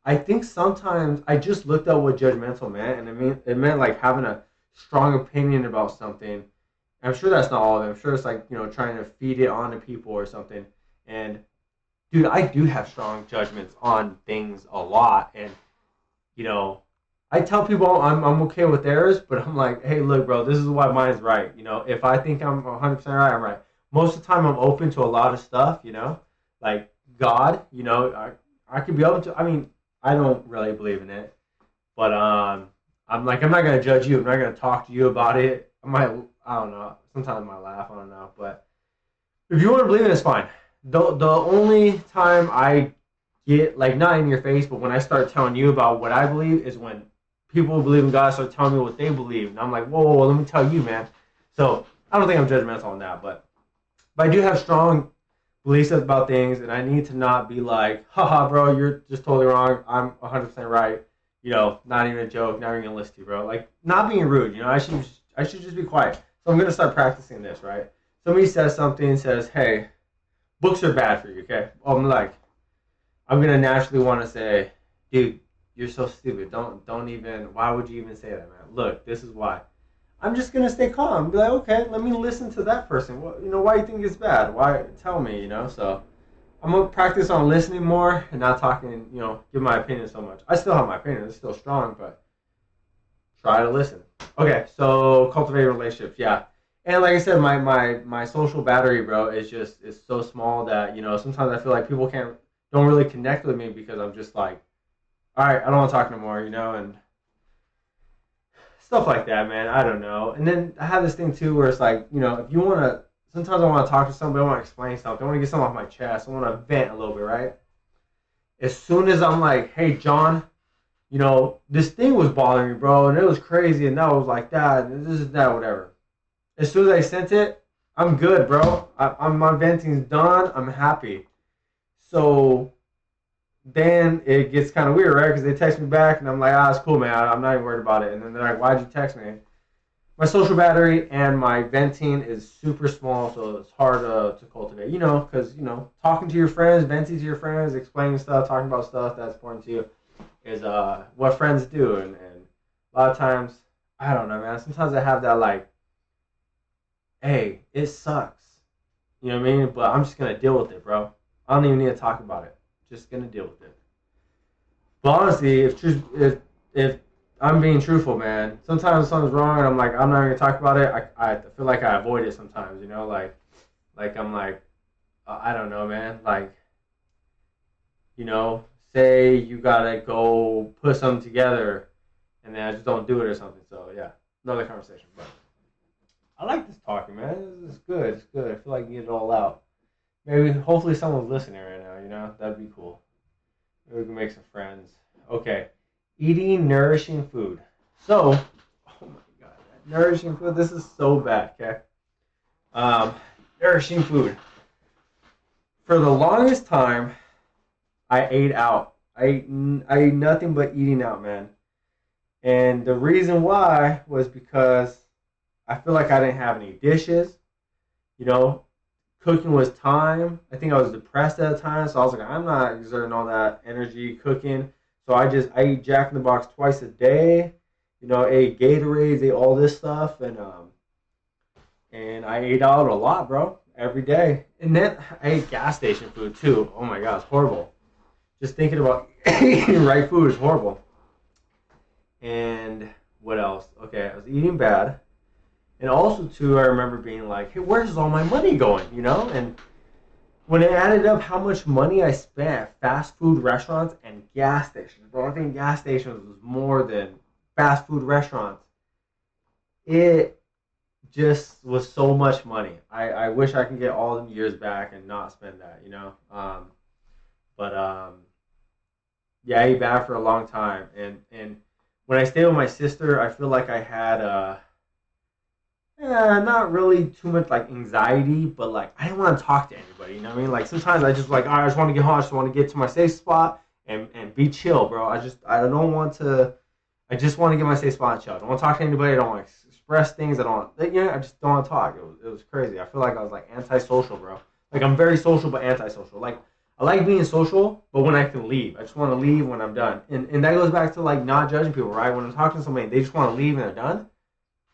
I think sometimes I just looked at what judgmental meant. And it meant like having a strong opinion about something. I'm sure that's not all of it. I'm sure it's like, trying to feed it onto people or something. And dude, I do have strong judgments on things a lot. And, I tell people I'm okay with theirs, but I'm like, hey, look, bro, this is why mine's right. If I think I'm 100% right, I'm right. Most of the time, I'm open to a lot of stuff, like God, I could be open to, I mean, I don't really believe in it, but I'm not going to judge you. I'm not going to talk to you about it. I don't know. Sometimes I might laugh. I don't know. But if you want to believe it, it's fine. The only time I get, like, not in your face, but when I start telling you about what I believe is when people who believe in God start telling me what they believe. And I'm like, whoa, let me tell you, man. So I don't think I'm judgmental on that. But I do have strong beliefs about things, and I need to not be like, haha, bro, you're just totally wrong. I'm 100% right. Not even a joke, not even going to listen to you, bro. Like, not being rude, I should just be quiet. So I'm going to start practicing this, right? Somebody says something and says, hey, books are bad for you, okay? I'm going to naturally want to say, dude, you're so stupid. Don't even, why would you even say that, man? Look, this is why. I'm just going to stay calm. Be like, okay, let me listen to that person. Why do you think it's bad? Why? Tell me, So I'm going to practice on listening more and not talking, give my opinion so much. I still have my opinion. It's still strong, but try to listen. Okay, so cultivate relationships, yeah. And like I said, my social battery, bro, is so small that, sometimes I feel like people don't really connect with me because I'm just like, all right, I don't want to talk no more, and stuff like that, man. I don't know. And then I have this thing too where it's like, if you want to, sometimes I want to talk to somebody, I want to explain something, I want to get something off my chest, I want to vent a little bit, right? As soon as I'm like, hey, John, this thing was bothering me, bro, and it was crazy, and that was like that, and this is that, whatever. As soon as I sent it, I'm good, bro. My venting's done. I'm happy. So then it gets kind of weird, right? Because they text me back, and I'm like, it's cool, man. I'm not even worried about it. And then they're like, why'd you text me? My social battery and my venting is super small, so it's hard to cultivate. Because, talking to your friends, venting to your friends, explaining stuff, talking about stuff that's important to you is what friends do. And a lot of times, I don't know, man. Sometimes I have that, like, hey, it sucks. You know what I mean? But I'm just going to deal with it, bro. I don't even need to talk about it. Just going to deal with it. But honestly, if if I'm being truthful, man, sometimes something's wrong and I'm like, I'm not gonna talk about it. I feel like I avoid it sometimes, you know, like I'm like, I don't know, man. Like, you know, say you gotta go put something together, and then I just don't do it or something. So yeah, another conversation. But I like this talking, man. It's good. It's good. I feel like you get it all out. Maybe, hopefully, someone's listening right now. You know, that'd be cool. Maybe we can make some friends. Okay, eating nourishing food. So, oh my god, nourishing food. This is so bad. Okay, um, nourishing food. For the longest time, I ate out. I ate nothing but eating out, man. And the reason why was because I feel like I didn't have any dishes. You know, cooking was time. I think I was depressed at the time, so I was like, I'm not exerting all that energy cooking. So I eat Jack in the Box twice a day. You know, ate Gatorades, ate all this stuff, and I ate out a lot, bro, every day. And then I ate gas station food too. Oh my god, it's horrible. Just thinking about eating right food is horrible. And what else? Okay, I was eating bad. And also, too, I remember being like, hey, where's all my money going? You know? And when it added up how much money I spent at fast food restaurants and gas stations, bro, I think gas stations was more than fast food restaurants. It just was so much money. I wish I could get all them years back and not spend that, you know? But yeah, I ate bad for a long time. And when I stayed with my sister, I feel like I had not really too much like anxiety, but like I didn't want to talk to anybody. You know what I mean? Like sometimes I just like, all right, I just want to get home. I just want to get to my safe spot and be chill, bro. I don't want to. I just want to get my safe spot and chill. I don't want to talk to anybody. I don't want to express things. I don't. You know, I just don't want to talk. It was crazy. I feel like I was like antisocial, bro. Like I'm very social but antisocial. Like I like being social, but when I can leave, I just want to leave when I'm done. And that goes back to like not judging people, right? When I'm talking to somebody, they just want to leave and they're done.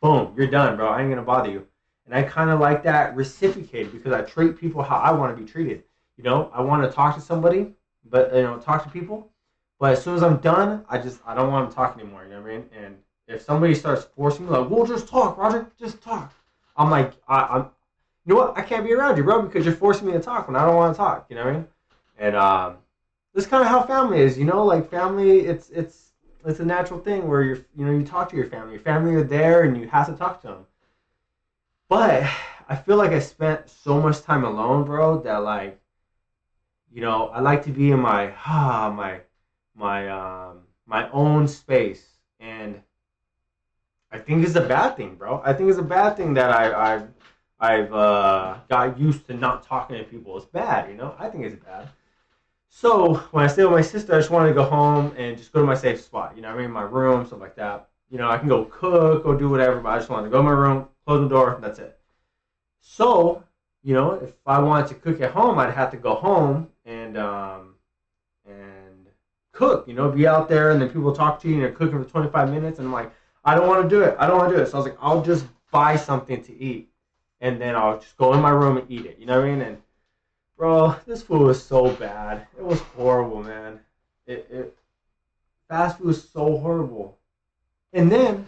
Boom, you're done, bro. I ain't gonna bother you. And I kind of like that reciprocated because I treat people how I want to be treated. You know, I want to talk to somebody, but talk to people. But as soon as I'm done, I don't want to talk anymore. You know what I mean? And if somebody starts forcing me, like, well, just talk, Roger, just talk. I'm like, I'm, you know what? I can't be around you, bro, because you're forcing me to talk when I don't want to talk. You know what I mean? And this is kind of how family is. You know, like family, it's a natural thing where you talk to your family. Your family are there, and you have to talk to them. But I feel like I spent so much time alone, bro, that like, I like to be in my own space, and I think it's a bad thing, bro. I think it's a bad thing that I've got used to not talking to people. It's bad, I think it's bad. So when I stay with my sister, I just wanted to go home and just go to my safe spot. You know what I mean? My room, stuff like that. I can go cook, go do whatever, but I just wanted to go to my room, close the door, and that's it. So, if I wanted to cook at home, I'd have to go home and cook. Be out there, and then people talk to you, and you're cooking for 25 minutes, and I'm like, I don't want to do it. I don't want to do it. So I was like, I'll just buy something to eat, and then I'll just go in my room and eat it. You know what I mean? And bro, this food was so bad. It was horrible, man. It fast food was so horrible. And then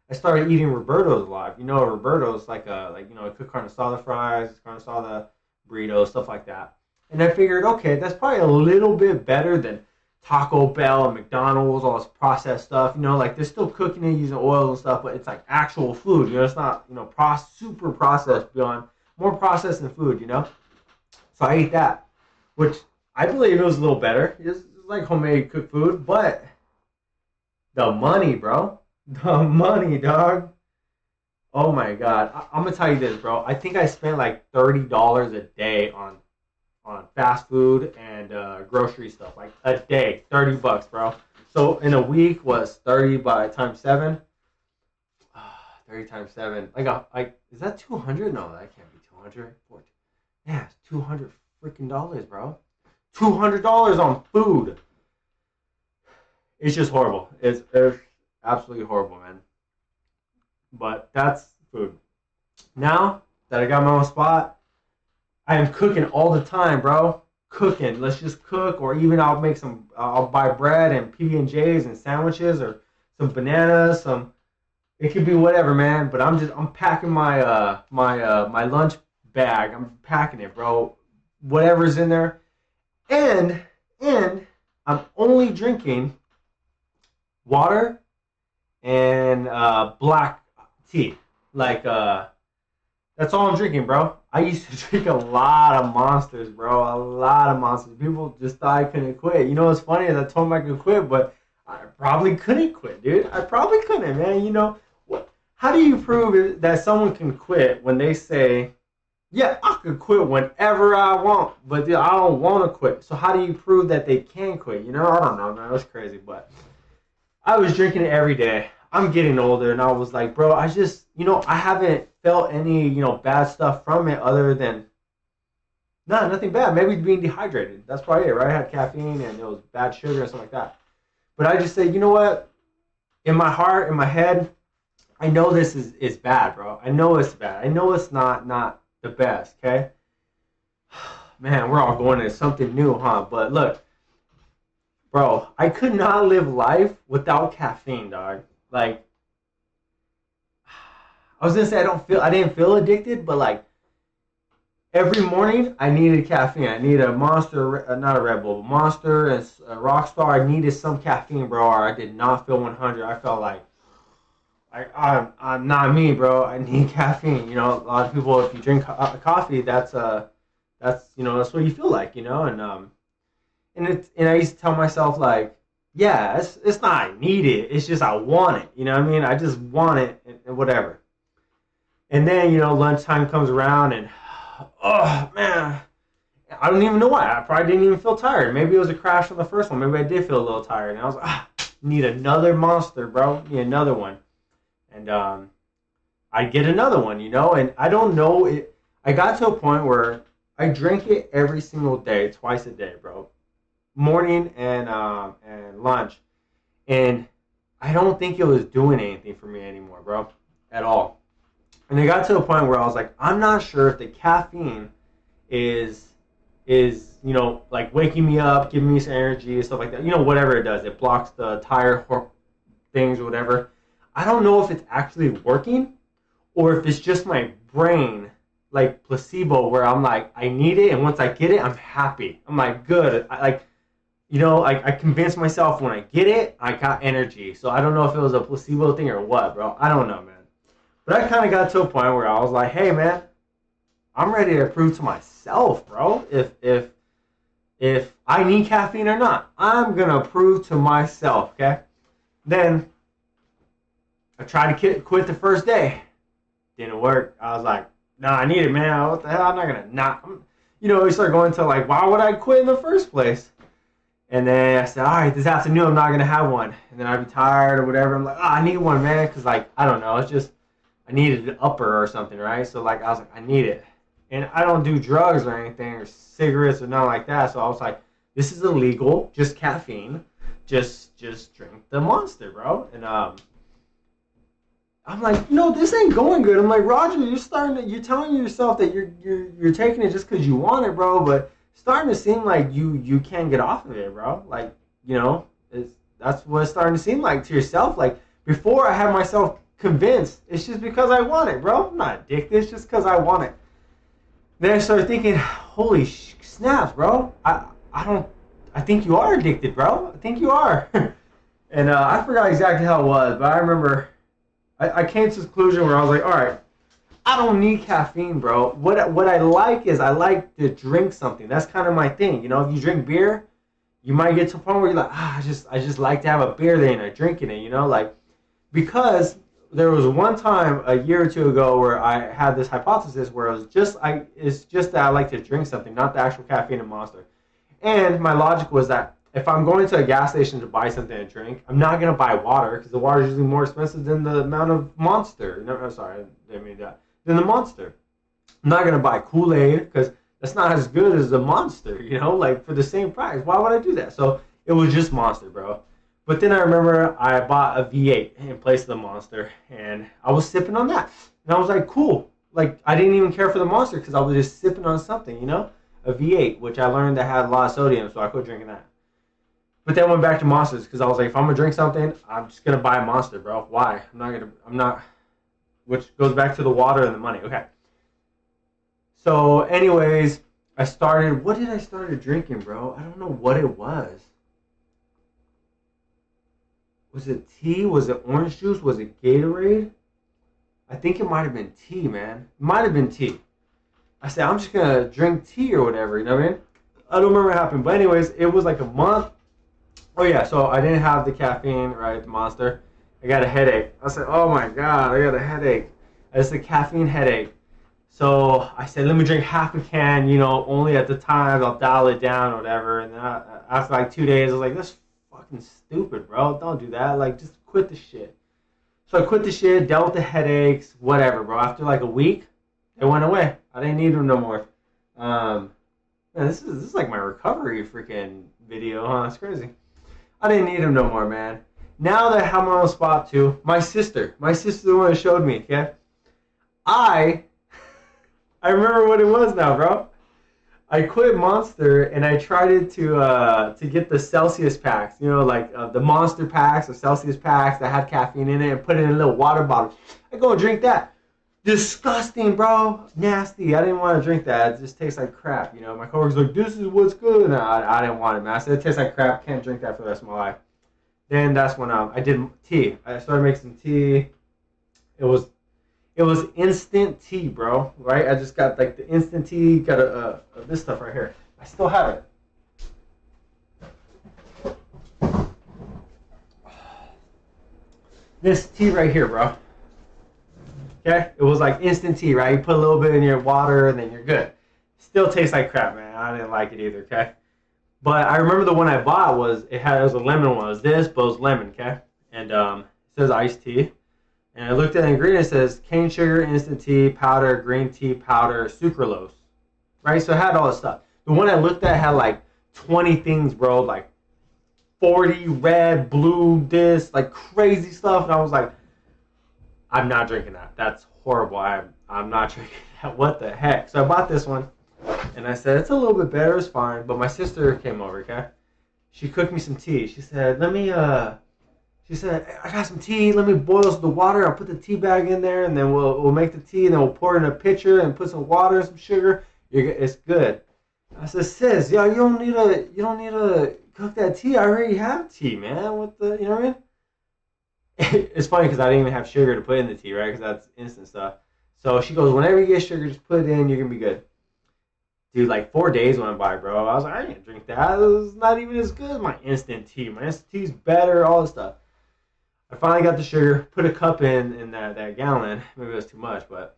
I started eating Roberto's a lot. Roberto's like I cook carne asada fries, carne asada burritos, stuff like that. And I figured, okay, that's probably a little bit better than Taco Bell and McDonald's, all this processed stuff. Like they're still cooking it using oils and stuff, but it's like actual food. It's not super processed beyond more processed than food. So I ate that, which I believe it was a little better. It's like homemade cooked food, but the money, bro. The money, dog. Oh my god. I'm gonna tell you this, bro. I think I spent like $30 a day on fast food and grocery stuff. Like a day, $30, bro. So in a week was 30 by times 7. 30 times 7. Like is that 200? No, that can't be 200. Yeah, it's $200 freaking dollars, bro. $200 on food. It's just horrible. It's absolutely horrible, man. But that's food. Now that I got my own spot, I am cooking all the time, bro. Cooking. Let's just cook, or even I'll buy bread and PB&Js and sandwiches, or some bananas, some. It could be whatever, man. But I'm packing my lunch bag. I'm packing it, bro. Whatever's in there, and I'm only drinking water and black tea. Like that's all I'm drinking, bro. I used to drink a lot of Monsters, bro. A lot of Monsters. People just thought I couldn't quit. You know what's funny is I told them I could quit, but I probably couldn't quit, dude. I probably couldn't, man. You know what? How do you prove that someone can quit when they say, "Yeah, I could quit whenever I want, but dude, I don't want to quit." So how do you prove that they can quit? You know, I don't know, man. That's crazy, but I was drinking it every day. I'm getting older, and I was like, bro, I just, I haven't felt any, bad stuff from it other than, nothing bad. Maybe being dehydrated. That's probably it, right? I had caffeine, and it was bad sugar and stuff like that. But I just say, you know what? In my heart, in my head, I know this is bad, bro. I know it's bad. I know it's not the best, okay? Man, we're all going into something new, huh? But look, bro, I could not live life without caffeine, dog. Like, I was gonna say I didn't feel addicted, but like every morning I needed caffeine. I needed a Monster, not a Red Bull, but Monster and a Rockstar. I needed some caffeine, bro, or I did not feel 100. I felt like I'm not me, bro. I need caffeine. A lot of people, if you drink coffee, that's that's what you feel like, and I used to tell myself like, yeah, it's not I need it. It's just I want it. You know what I mean? I just want it and whatever. And then, lunchtime comes around and, oh, man, I don't even know why. I probably didn't even feel tired. Maybe it was a crash on the first one. Maybe I did feel a little tired. And I was like, need another Monster, bro. Need another one. And I'd get another one, and I don't know. I got to a point where I drank it every single day, twice a day, bro. Morning and lunch, and I don't think it was doing anything for me anymore, bro, at all. And it got to a point where I was like, I'm not sure if the caffeine is like waking me up, giving me some energy and stuff like that. Whatever it does, it blocks the tire things or whatever. I don't know if it's actually working or if it's just my brain, like placebo, where I'm like, I need it, and once I get it, I'm happy. I'm like, good. I convinced myself when I get it, I got energy. So I don't know if it was a placebo thing or what, bro. I don't know, man. But I kind of got to a point where I was like, hey, man, I'm ready to prove to myself, bro, if I need caffeine or not. I'm going to prove to myself, okay? Then I tried to quit the first day. Didn't work. I was like, nah, I need it, man. What the hell? I'm not going to not. We start going to like, why would I quit in the first place? And then I said, all right, this afternoon I'm not going to have one. And then I'd be tired or whatever. I'm like, I need one, man. Because, like, I don't know. It's just, I needed an upper or something, right? So, like, I was like, I need it. And I don't do drugs or anything or cigarettes or nothing like that. So I was like, this is illegal. Just caffeine. Just drink the Monster, bro. And I'm like, this ain't going good. I'm like, Roger, you're telling yourself that you're taking it just because you want it, bro. But starting to seem like you can't get off of it, bro. Like, that's what it's starting to seem like to yourself. Like, before I had myself convinced it's just because I want it, bro. I'm not addicted. It's just because I want it. Then I started thinking, holy snaps, bro. I think you are addicted, bro. I think you are. And I forgot exactly how it was, but I remember I came to this conclusion where I was like, all right, I don't need caffeine, bro. What I like is I like to drink something. That's kind of my thing. If you drink beer, you might get to a point where you're like, I just like to have a beer then and drinking it, like, because there was one time a year or two ago where I had this hypothesis where it's just that I like to drink something, not the actual caffeine and Monster. And my logic was that if I'm going to a gas station to buy something to drink, I'm not going to buy water because the water is usually more expensive than the amount of Monster. No, sorry, I didn't mean that. Than the Monster. I'm not going to buy Kool-Aid because that's not as good as the Monster, like for the same price. Why would I do that? So it was just Monster, bro. But then I remember I bought a V8 in place of the Monster, and I was sipping on that. And I was like, cool. Like, I didn't even care for the Monster because I was just sipping on something, a V8, which I learned that had a lot of sodium, so I quit drinking that. But then I went back to Monsters because I was like, if I'm gonna drink something, I'm just gonna buy a Monster, bro. Why? I'm not. Which goes back to the water and the money. Okay. So, anyways, I started. What did I started drinking, bro? I don't know what it was. Was it tea? Was it orange juice? Was it Gatorade? I think it might have been tea, man. It might have been tea. I said, I'm just gonna drink tea or whatever, you know what I mean? I don't remember what happened. But anyways, it was like a month. Oh yeah, so I didn't have the caffeine, right? The Monster. I got a headache. I said, oh my God, I got a headache. It's a caffeine headache. So I said, let me drink half a can, only at the times I'll dial it down or whatever. And then after like 2 days, I was like, that's fucking stupid, bro. Don't do that. Like, just quit the shit. So I quit the shit, dealt with the headaches, whatever, bro. After like a week, it went away. I didn't need them no more. Man, this is like my recovery freaking video, huh? It's crazy. I didn't need them no more, man. Now that I have my own spot too, my sister the one that showed me, okay? I remember what it was now, bro. I quit Monster and I tried it to get the Celsius packs, like the Monster packs or Celsius packs that had caffeine in it, and put it in a little water bottle. I go and drink that. Disgusting, bro. Nasty. I didn't want to drink that. It just tastes like crap. My coworker's like, this is what's good. No, I didn't want it, man. I said, it tastes like crap. Can't drink that for the rest of my life. Then that's when I did tea. I started making some tea. It was instant tea, bro. Right? I just got like the instant tea. Got this stuff right here. I still have it. This tea right here, bro. Okay? It was like instant tea, right? You put a little bit in your water and then you're good. Still tastes like crap, man. I didn't like it either, okay? But I remember the one I bought was a lemon one. It was this, but it was lemon, okay? And it says iced tea. And I looked at the ingredients. It says cane sugar, instant tea, powder, green tea powder, sucralose. Right? So it had all this stuff. The one I looked at had like 20 things, bro. Like 40 red, blue, this, like crazy stuff. And I was like, I'm not drinking that. That's horrible. I'm not drinking that. What the heck? So I bought this one. And I said, it's a little bit better. It's fine. But my sister came over, okay? She cooked me some tea. She said, She said, I got some tea. Let me boil the water. I'll put the tea bag in there, and then we'll make the tea, and then we'll pour it in a pitcher and put some water and some sugar. It's good. I said, sis, yo, you don't need to cook that tea. I already have tea, man. What the, you know what I mean? It's funny because I didn't even have sugar to put in the tea, right? Because that's instant stuff. So she goes, whenever you get sugar, just put it in. You're gonna be good. Dude, like 4 days went by, bro. I was like, I didn't drink that. It was not even as good as my instant tea. My instant tea's better. All this stuff. I finally got the sugar, put a cup in that gallon. Maybe it was too much, but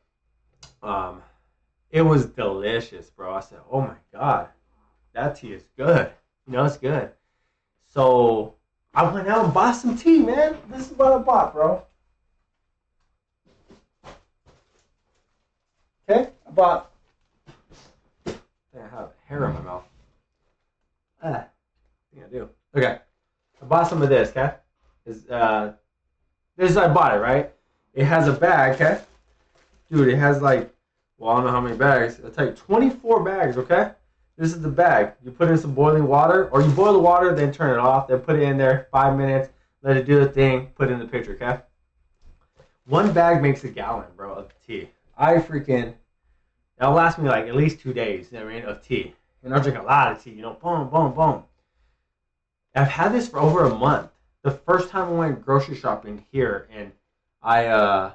it was delicious, bro. I said, oh my God, that tea is good. It's good. So I went out and bought some tea, man. This is what I bought, bro. Okay? I bought... I have hair in my mouth. I think I do. Okay. I bought some of this, okay? This I bought it, right? It has a bag, okay? Dude, it has like, well, I don't know how many bags. I'll tell you, 24 bags, okay? This is the bag. You put in some boiling water, or you boil the water, then turn it off, then put it in there 5 minutes, let it do the thing, put it in the pitcher, okay? One bag makes a gallon, bro, of tea. That'll last me like at least 2 days, of tea. And I'll drink a lot of tea, boom, boom, boom. I've had this for over a month. The first time I went grocery shopping here, and I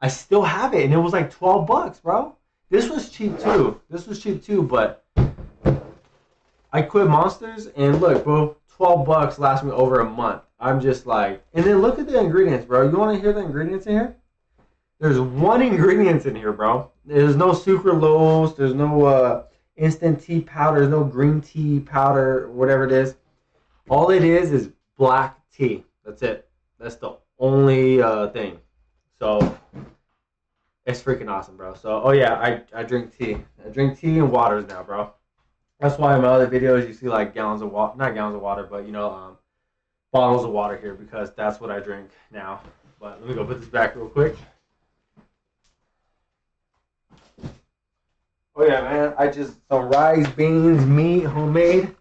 still have it, and it was like $12, bro. This was cheap too, but I quit Monsters, and look, bro, $12 lasts me over a month. I'm just like, and then look at the ingredients, bro. You want to hear the ingredients in here? There's one ingredient in here, bro. There's no sucralose. There's no instant tea powder. There's no green tea powder, whatever it is. All it is black tea. That's it. That's the only thing. So it's freaking awesome, bro. So, oh yeah, I drink tea. I drink tea and waters now, bro. That's why in my other videos you see like gallons of water, not gallons of water, but bottles of water here, because that's what I drink now. But let me go put this back real quick. Oh yeah, man. Some rice, beans, meat, homemade.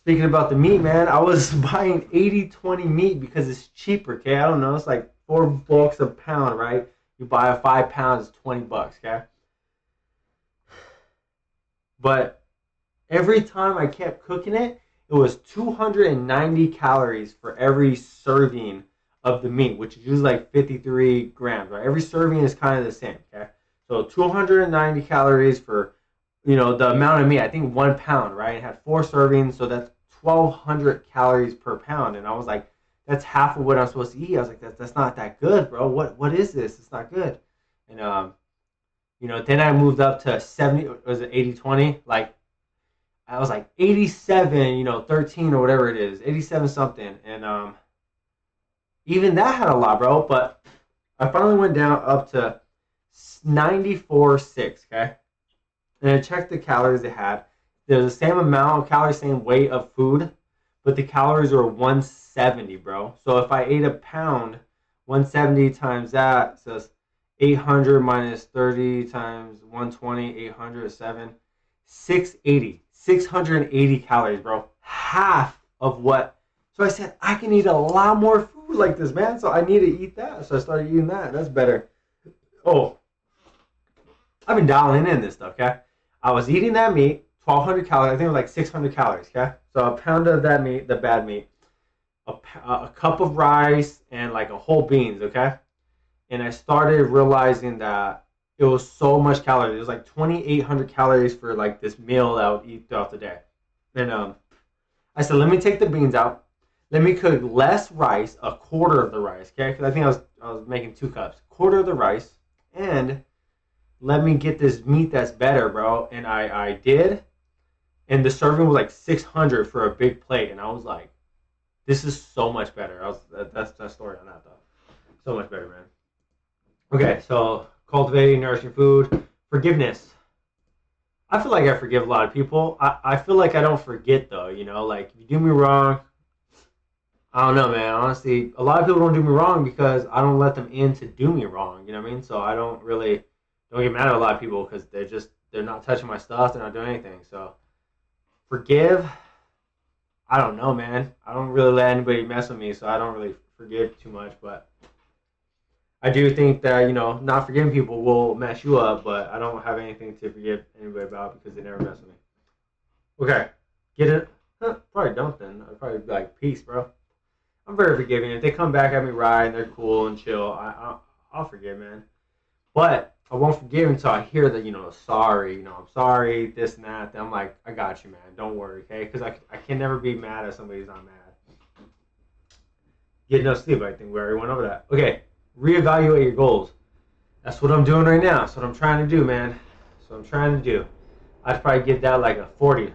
Speaking about the meat, man, I was buying 80/20 meat because it's cheaper, okay? I don't know, it's like $4 a pound, right? You buy a 5 pounds, it's $20, okay? But every time I kept cooking it, it was 290 calories for every serving of the meat, which is usually like 53 grams, right? Every serving is kind of the same, okay? So 290 calories for, the amount of meat. I think 1 pound, right? It had 4 servings, so that's 1,200 calories per pound. And I was like, that's half of what I'm supposed to eat. I was like, that's not that good, bro. What is this? It's not good. And then I moved up to 70. Was it 80/20? Like I was like 87, 13 or whatever it is, 87 something, and even that had a lot, bro. But I finally went down up to 94.6, okay, and I checked the calories it had. There's the same amount of calories, same weight of food, but the calories were 170, bro. So if I ate a pound, 170 times that says 800 minus 30 times 120, 800, 680. 680 calories, bro. Half of what. So I said, I can eat a lot more food like this, man. So I need to eat that. So I started eating that. That's better. Oh, I've been dialing in this stuff, okay? I was eating that meat, 1,200 calories. I think it was like 600 calories, okay? So a pound of that meat, the bad meat, a cup of rice, and like a whole beans, okay? And I started realizing that it was so much calories. It was like 2,800 calories for like this meal that I would eat throughout the day. And I said, let me take the beans out. Let me cook less rice, a quarter of the rice, okay? Because I think I was making 2 cups, quarter of the rice, and let me get this meat that's better, bro. And I did, and the serving was like 600 for a big plate, and I was like, this is so much better. That's the story on that though. So much better, man. Okay, so cultivating, nourishing food, forgiveness. I feel like I forgive a lot of people. I feel like I don't forget though, like if you do me wrong, I don't know, man. Honestly, a lot of people don't do me wrong because I don't let them in to do me wrong. You know what I mean? So I don't get mad at a lot of people because they're not touching my stuff. They're not doing anything. So forgive. I don't know, man. I don't really let anybody mess with me, so I don't really forgive too much. But I do think that, not forgiving people will mess you up, but I don't have anything to forgive anybody about because they never mess with me. Okay. Get it? Probably don't then. I'd probably be like, peace, bro. I'm very forgiving. If they come back at me right and they're cool and chill, I'll forgive, man. But I won't forgive until I hear that, sorry, I'm sorry, this and that. Then I'm like, I got you, man. Don't worry, okay? Because I can never be mad at somebody who's not mad. Get no sleep. I think we already went over that. Okay. Reevaluate your goals. That's what I'm doing right now. That's what I'm trying to do, man. That's what I'm trying to do. I'd probably give that like a 40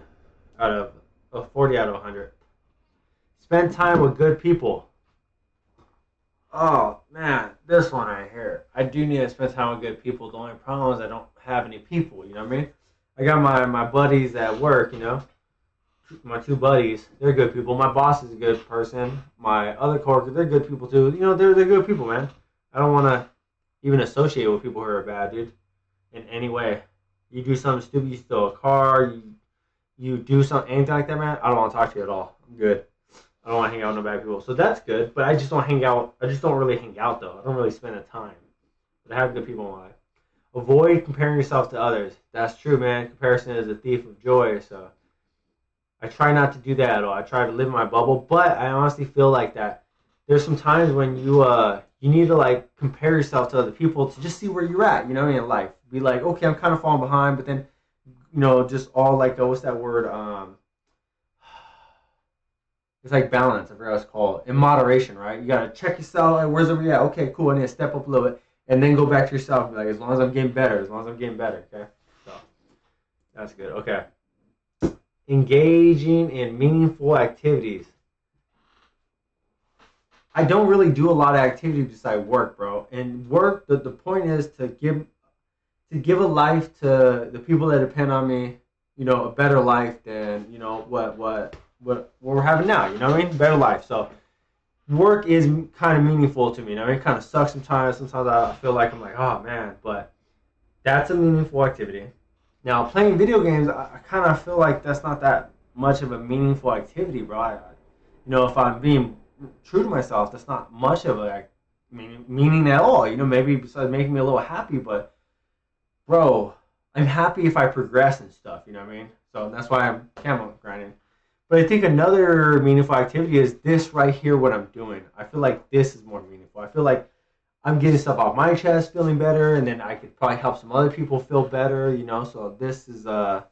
out of 100. Spend time with good people. Oh man, this one right here. I do need to spend time with good people. The only problem is I don't have any people. You know what I mean? I got my buddies at work. My 2 buddies. They're good people. My boss is a good person. My other coworkers, they're good people too. They're good people, man. I don't want to even associate with people who are bad, dude, in any way. You do something stupid, you steal a car, you do something, anything like that, man, I don't want to talk to you at all. I'm good. I don't want to hang out with no bad people. So that's good, but I just don't hang out. I just don't really hang out, though. I don't really spend the time. But I have good people in my life. Avoid comparing yourself to others. That's true, man. Comparison is a thief of joy, so I try not to do that at all. I try to live in my bubble, but I honestly feel like that there's some times when you need to like compare yourself to other people to just see where you're at, in life. Be like, okay, I'm kind of falling behind, but then, just all like, what's that word? It's like balance, I forgot what it's called. In moderation, right? You gotta check yourself, like, where's everybody at? Okay, cool, I need to step up a little bit. And then go back to yourself and be like, as long as I'm getting better, okay? So, that's good, okay. Engaging in meaningful activities. I don't really do a lot of activities besides work, bro. And work, the point is to give a life to the people that depend on me, a better life than, what we're having now, you know what I mean? Better life. So work is kind of meaningful to me, It kind of sucks sometimes. Sometimes I feel like I'm like, oh man, but that's a meaningful activity. Now, playing video games, I kind of feel like that's not that much of a meaningful activity, bro. If I'm being true to myself, that's not much of a meaning at all. Maybe besides making me a little happy, but bro, I'm happy if I progress and stuff. You know what I mean? So that's why I'm camel grinding. But I think another meaningful activity is this right here, what I'm doing. I feel like this is more meaningful. I feel like I'm getting stuff off my chest, feeling better, and then I could probably help some other people feel better, So this is, I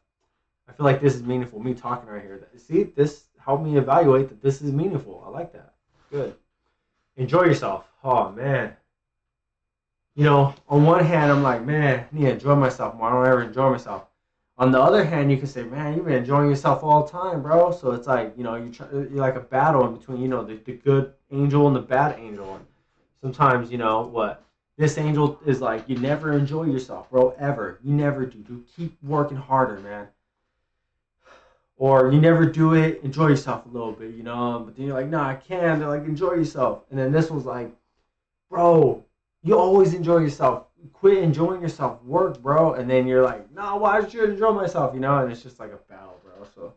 feel like this is meaningful. Me talking right here. See, this helped me evaluate that this is meaningful. I like that. Good. Enjoy yourself. Oh, man. On one hand, I'm like, man, I need to enjoy myself more. I don't ever enjoy myself. On the other hand, you can say, man, you've been enjoying yourself all the time, bro. So it's like, you're like a battle in between, the good angel and the bad angel. And sometimes, this angel is like, you never enjoy yourself, bro, ever. You never do. Dude, keep working harder, man. Or you never do it, enjoy yourself a little bit, But then you're like, no, I can't. They're like, enjoy yourself. And then this one's like, bro, you always enjoy yourself. Quit enjoying yourself. Work, bro. And then you're like, no, why should I enjoy myself? And it's just like a battle, bro. So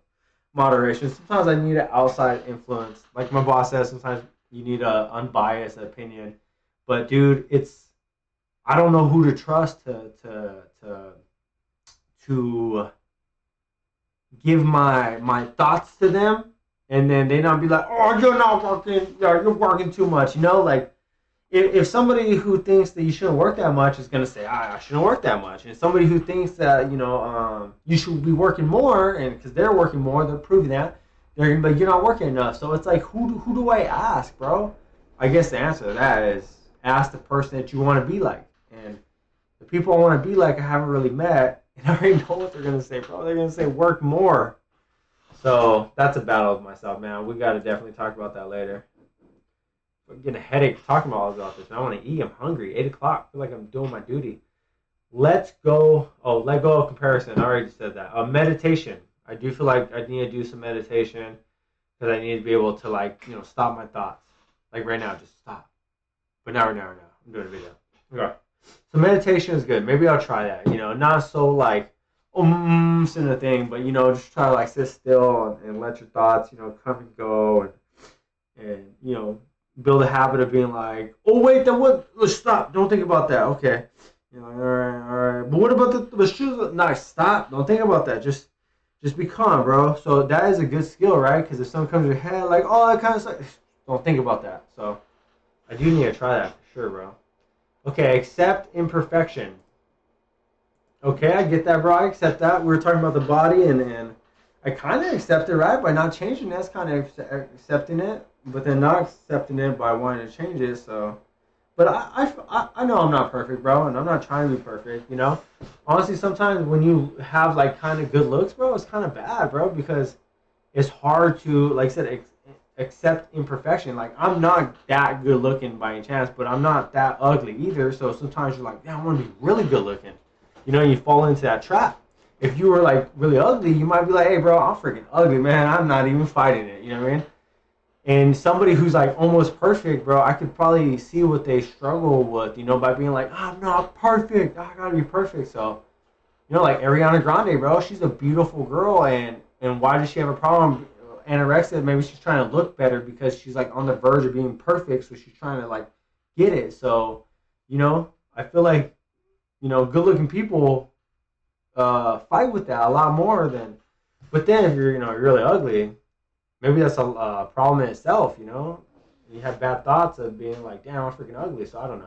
moderation. Sometimes I need an outside influence. Like my boss says, sometimes you need an unbiased opinion. But dude, I don't know who to trust to give my thoughts to them, and then they not be like, oh, you're not working. You're working too much. Like. If somebody who thinks that you shouldn't work that much is going to say, I shouldn't work that much. And somebody who thinks that, you should be working more, and because they're working more, they're proving that, they're going to be like, you're not working enough. So it's like, who do I ask, bro? I guess the answer to that is ask the person that you want to be like. And the people I want to be like, I haven't really met, and I already know what they're going to say, bro. They're going to say, work more. So that's a battle with myself, man. We got to definitely talk about that later. I'm getting a headache talking about all this. I want to eat. I'm hungry. 8 o'clock. I feel like I'm doing my duty. Let's go. Oh, let go of comparison. I already said that. Meditation. I do feel like I need to do some meditation because I need to be able to stop my thoughts. Like right now, just stop. But not right now. I'm doing a video. Okay. So meditation is good. Maybe I'll try that. Not so sort of thing, but just try to sit still and let your thoughts come and go and build a habit of being like, oh wait, then what? Let's stop. Don't think about that. Okay. All right. But what about the shoes? No, stop. Don't think about that. Just be calm, bro. So that is a good skill, right? Because if something comes to your head, like, oh, that kind of stuff, don't think about that. So I do need to try that for sure, bro. Okay, accept imperfection. Okay, I get that, bro. I accept that. We were talking about the body, and I kind of accept it, right? By not changing it, that's kind of accepting it. But then not accepting it by wanting to change it. So, but I know I'm not perfect, bro, and I'm not trying to be perfect. Honestly, sometimes when you have kind of good looks, bro, it's kind of bad, bro, because it's hard to, like I said, accept imperfection. Like I'm not that good looking by any chance, but I'm not that ugly either. So sometimes you're like, yeah, I want to be really good looking. You fall into that trap. If you were really ugly, you might be like, hey, bro, I'm freaking ugly, man. I'm not even fighting it. You know what I mean? And somebody who's almost perfect, bro, I could probably see what they struggle with, by being like, I'm not perfect. I gotta be perfect. So, like Ariana Grande, bro, she's a beautiful girl, and why does she have a problem? Anorexia, maybe she's trying to look better because she's on the verge of being perfect, so she's trying to get it. So, I feel like, good-looking people fight with that a lot more than. But then if you're really ugly. Maybe that's a problem in itself, You have bad thoughts of being like, damn, I'm freaking ugly, so I don't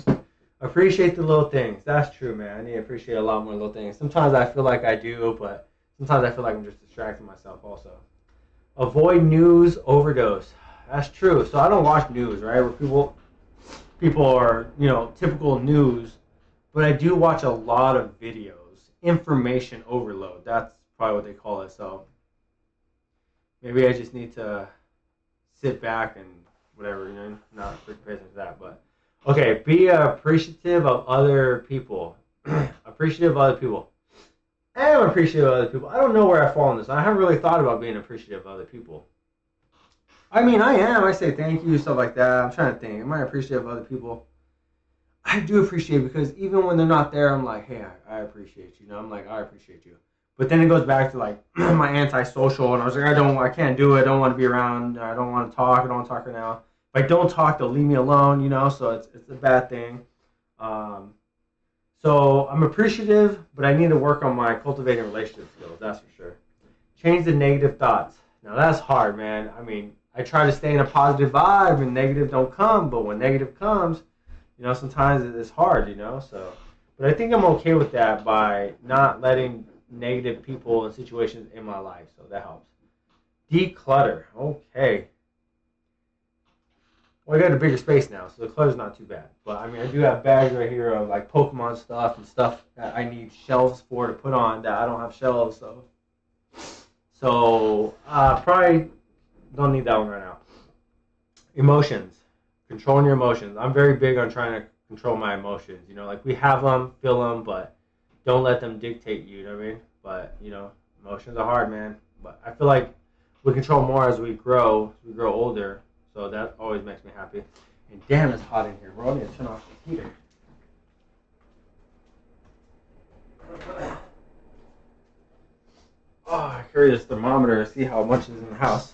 know. Appreciate the little things. That's true, man. I need to appreciate a lot more little things. Sometimes I feel like I do, but sometimes I feel like I'm just distracting myself also. Avoid news overdose. That's true. So I don't watch news, right? Where people are, typical news, but I do watch a lot of videos. Information overload. That's probably what they call it, so. Maybe I just need to sit back and whatever, not pay attention to that. But okay, be appreciative of other people. Appreciative of other people. I am appreciative of other people. I don't know where I fall in this. I haven't really thought about being appreciative of other people. I mean, I am. I say thank you, stuff like that. I'm trying to think. Am I appreciative of other people? I do appreciate it because even when they're not there, I'm like, hey, I appreciate you. I'm like, I appreciate you. But then it goes back to like my antisocial, and I was like, I can't do it. I don't want to be around. I don't want to talk. I don't want to talk right now. If I don't talk, they'll leave me alone, you know. So it's a bad thing. So I'm appreciative, but I need to work on my cultivating relationship skills. That's for sure. Change the negative thoughts. Now that's hard, man. I mean, I try to stay in a positive vibe, and negative don't come. But when negative comes, you know, sometimes it's hard, you know. So, but I think I'm okay with that by not letting negative people and situations in my life. So that helps. Declutter. Okay. Well, I got a bigger space now, so the clutter's not too bad. But I mean, I do have bags right here of like Pokemon stuff and stuff that I need shelves for to put on that I don't have shelves. So probably don't need that one right now. Emotions. Controlling your emotions. I'm very big on trying to control my emotions. You know, like we have them, feel them, but don't let them dictate you. You know what I mean? But you know, emotions are hard, man. But I feel like we control more as we grow older. So that always makes me happy. And damn, it's hot in here, bro. I need to turn off the heater. Oh, I carry this thermometer to see how much is in the house.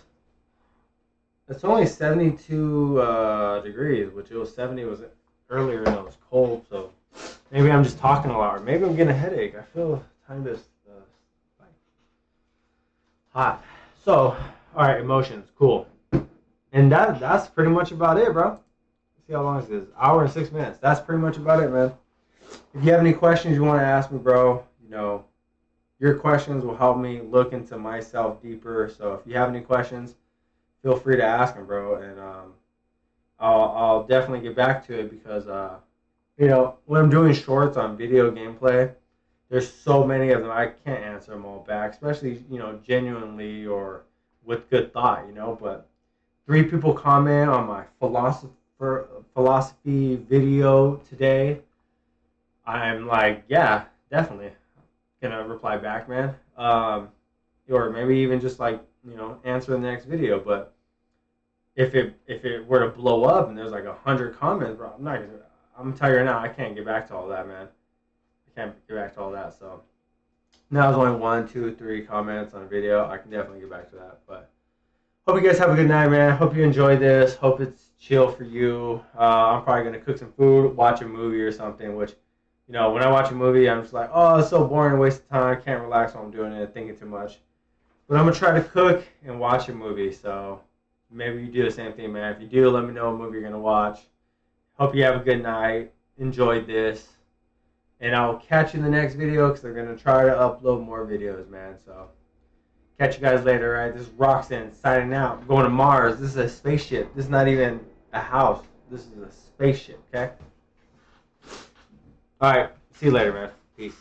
It's only 72 degrees, which it was 70 was earlier and it was cold. So maybe I'm just talking a lot, or maybe I'm getting a headache. I feel kind of like hot. So, all right, emotions, cool. And that's pretty much about it, bro. Let's see how long this is. Hour and 6 minutes. That's pretty much about it, man. If you have any questions you want to ask me, bro, you know, your questions will help me look into myself deeper. So if you have any questions, feel free to ask them, bro. And I'll definitely get back to it because, you know, when I'm doing shorts on video gameplay, there's so many of them. I can't answer them all back, especially, you know, genuinely or with good thought, you know, but 3 people comment on my philosophy video today. I'm like, yeah, definitely gonna reply back, man. Or maybe even just like, you know, answer in the next video. But if it were to blow up and there's like 100 comments, bro, I'm gonna tell you right now, I can't get back to all that, man. I can't get back to all that. So now there's only 1, 2, 3 comments on a video. I can definitely get back to that, but. Hope you guys have a good night, man. Hope you enjoyed this. Hope it's chill for you. I'm probably going to cook some food, watch a movie or something, which, you know, when I watch a movie, I'm just like, oh, it's so boring, waste of time. Can't relax while I'm doing it, thinking too much. But I'm going to try to cook and watch a movie, so maybe you do the same thing, man. If you do, let me know what movie you're going to watch. Hope you have a good night. Enjoyed this. And I'll catch you in the next video because they're going to try to upload more videos, man, so. Catch you guys later, right? This is Roxanne signing out. I'm going to Mars. This is a spaceship. This is not even a house. This is a spaceship, okay? All right. See you later, man. Peace.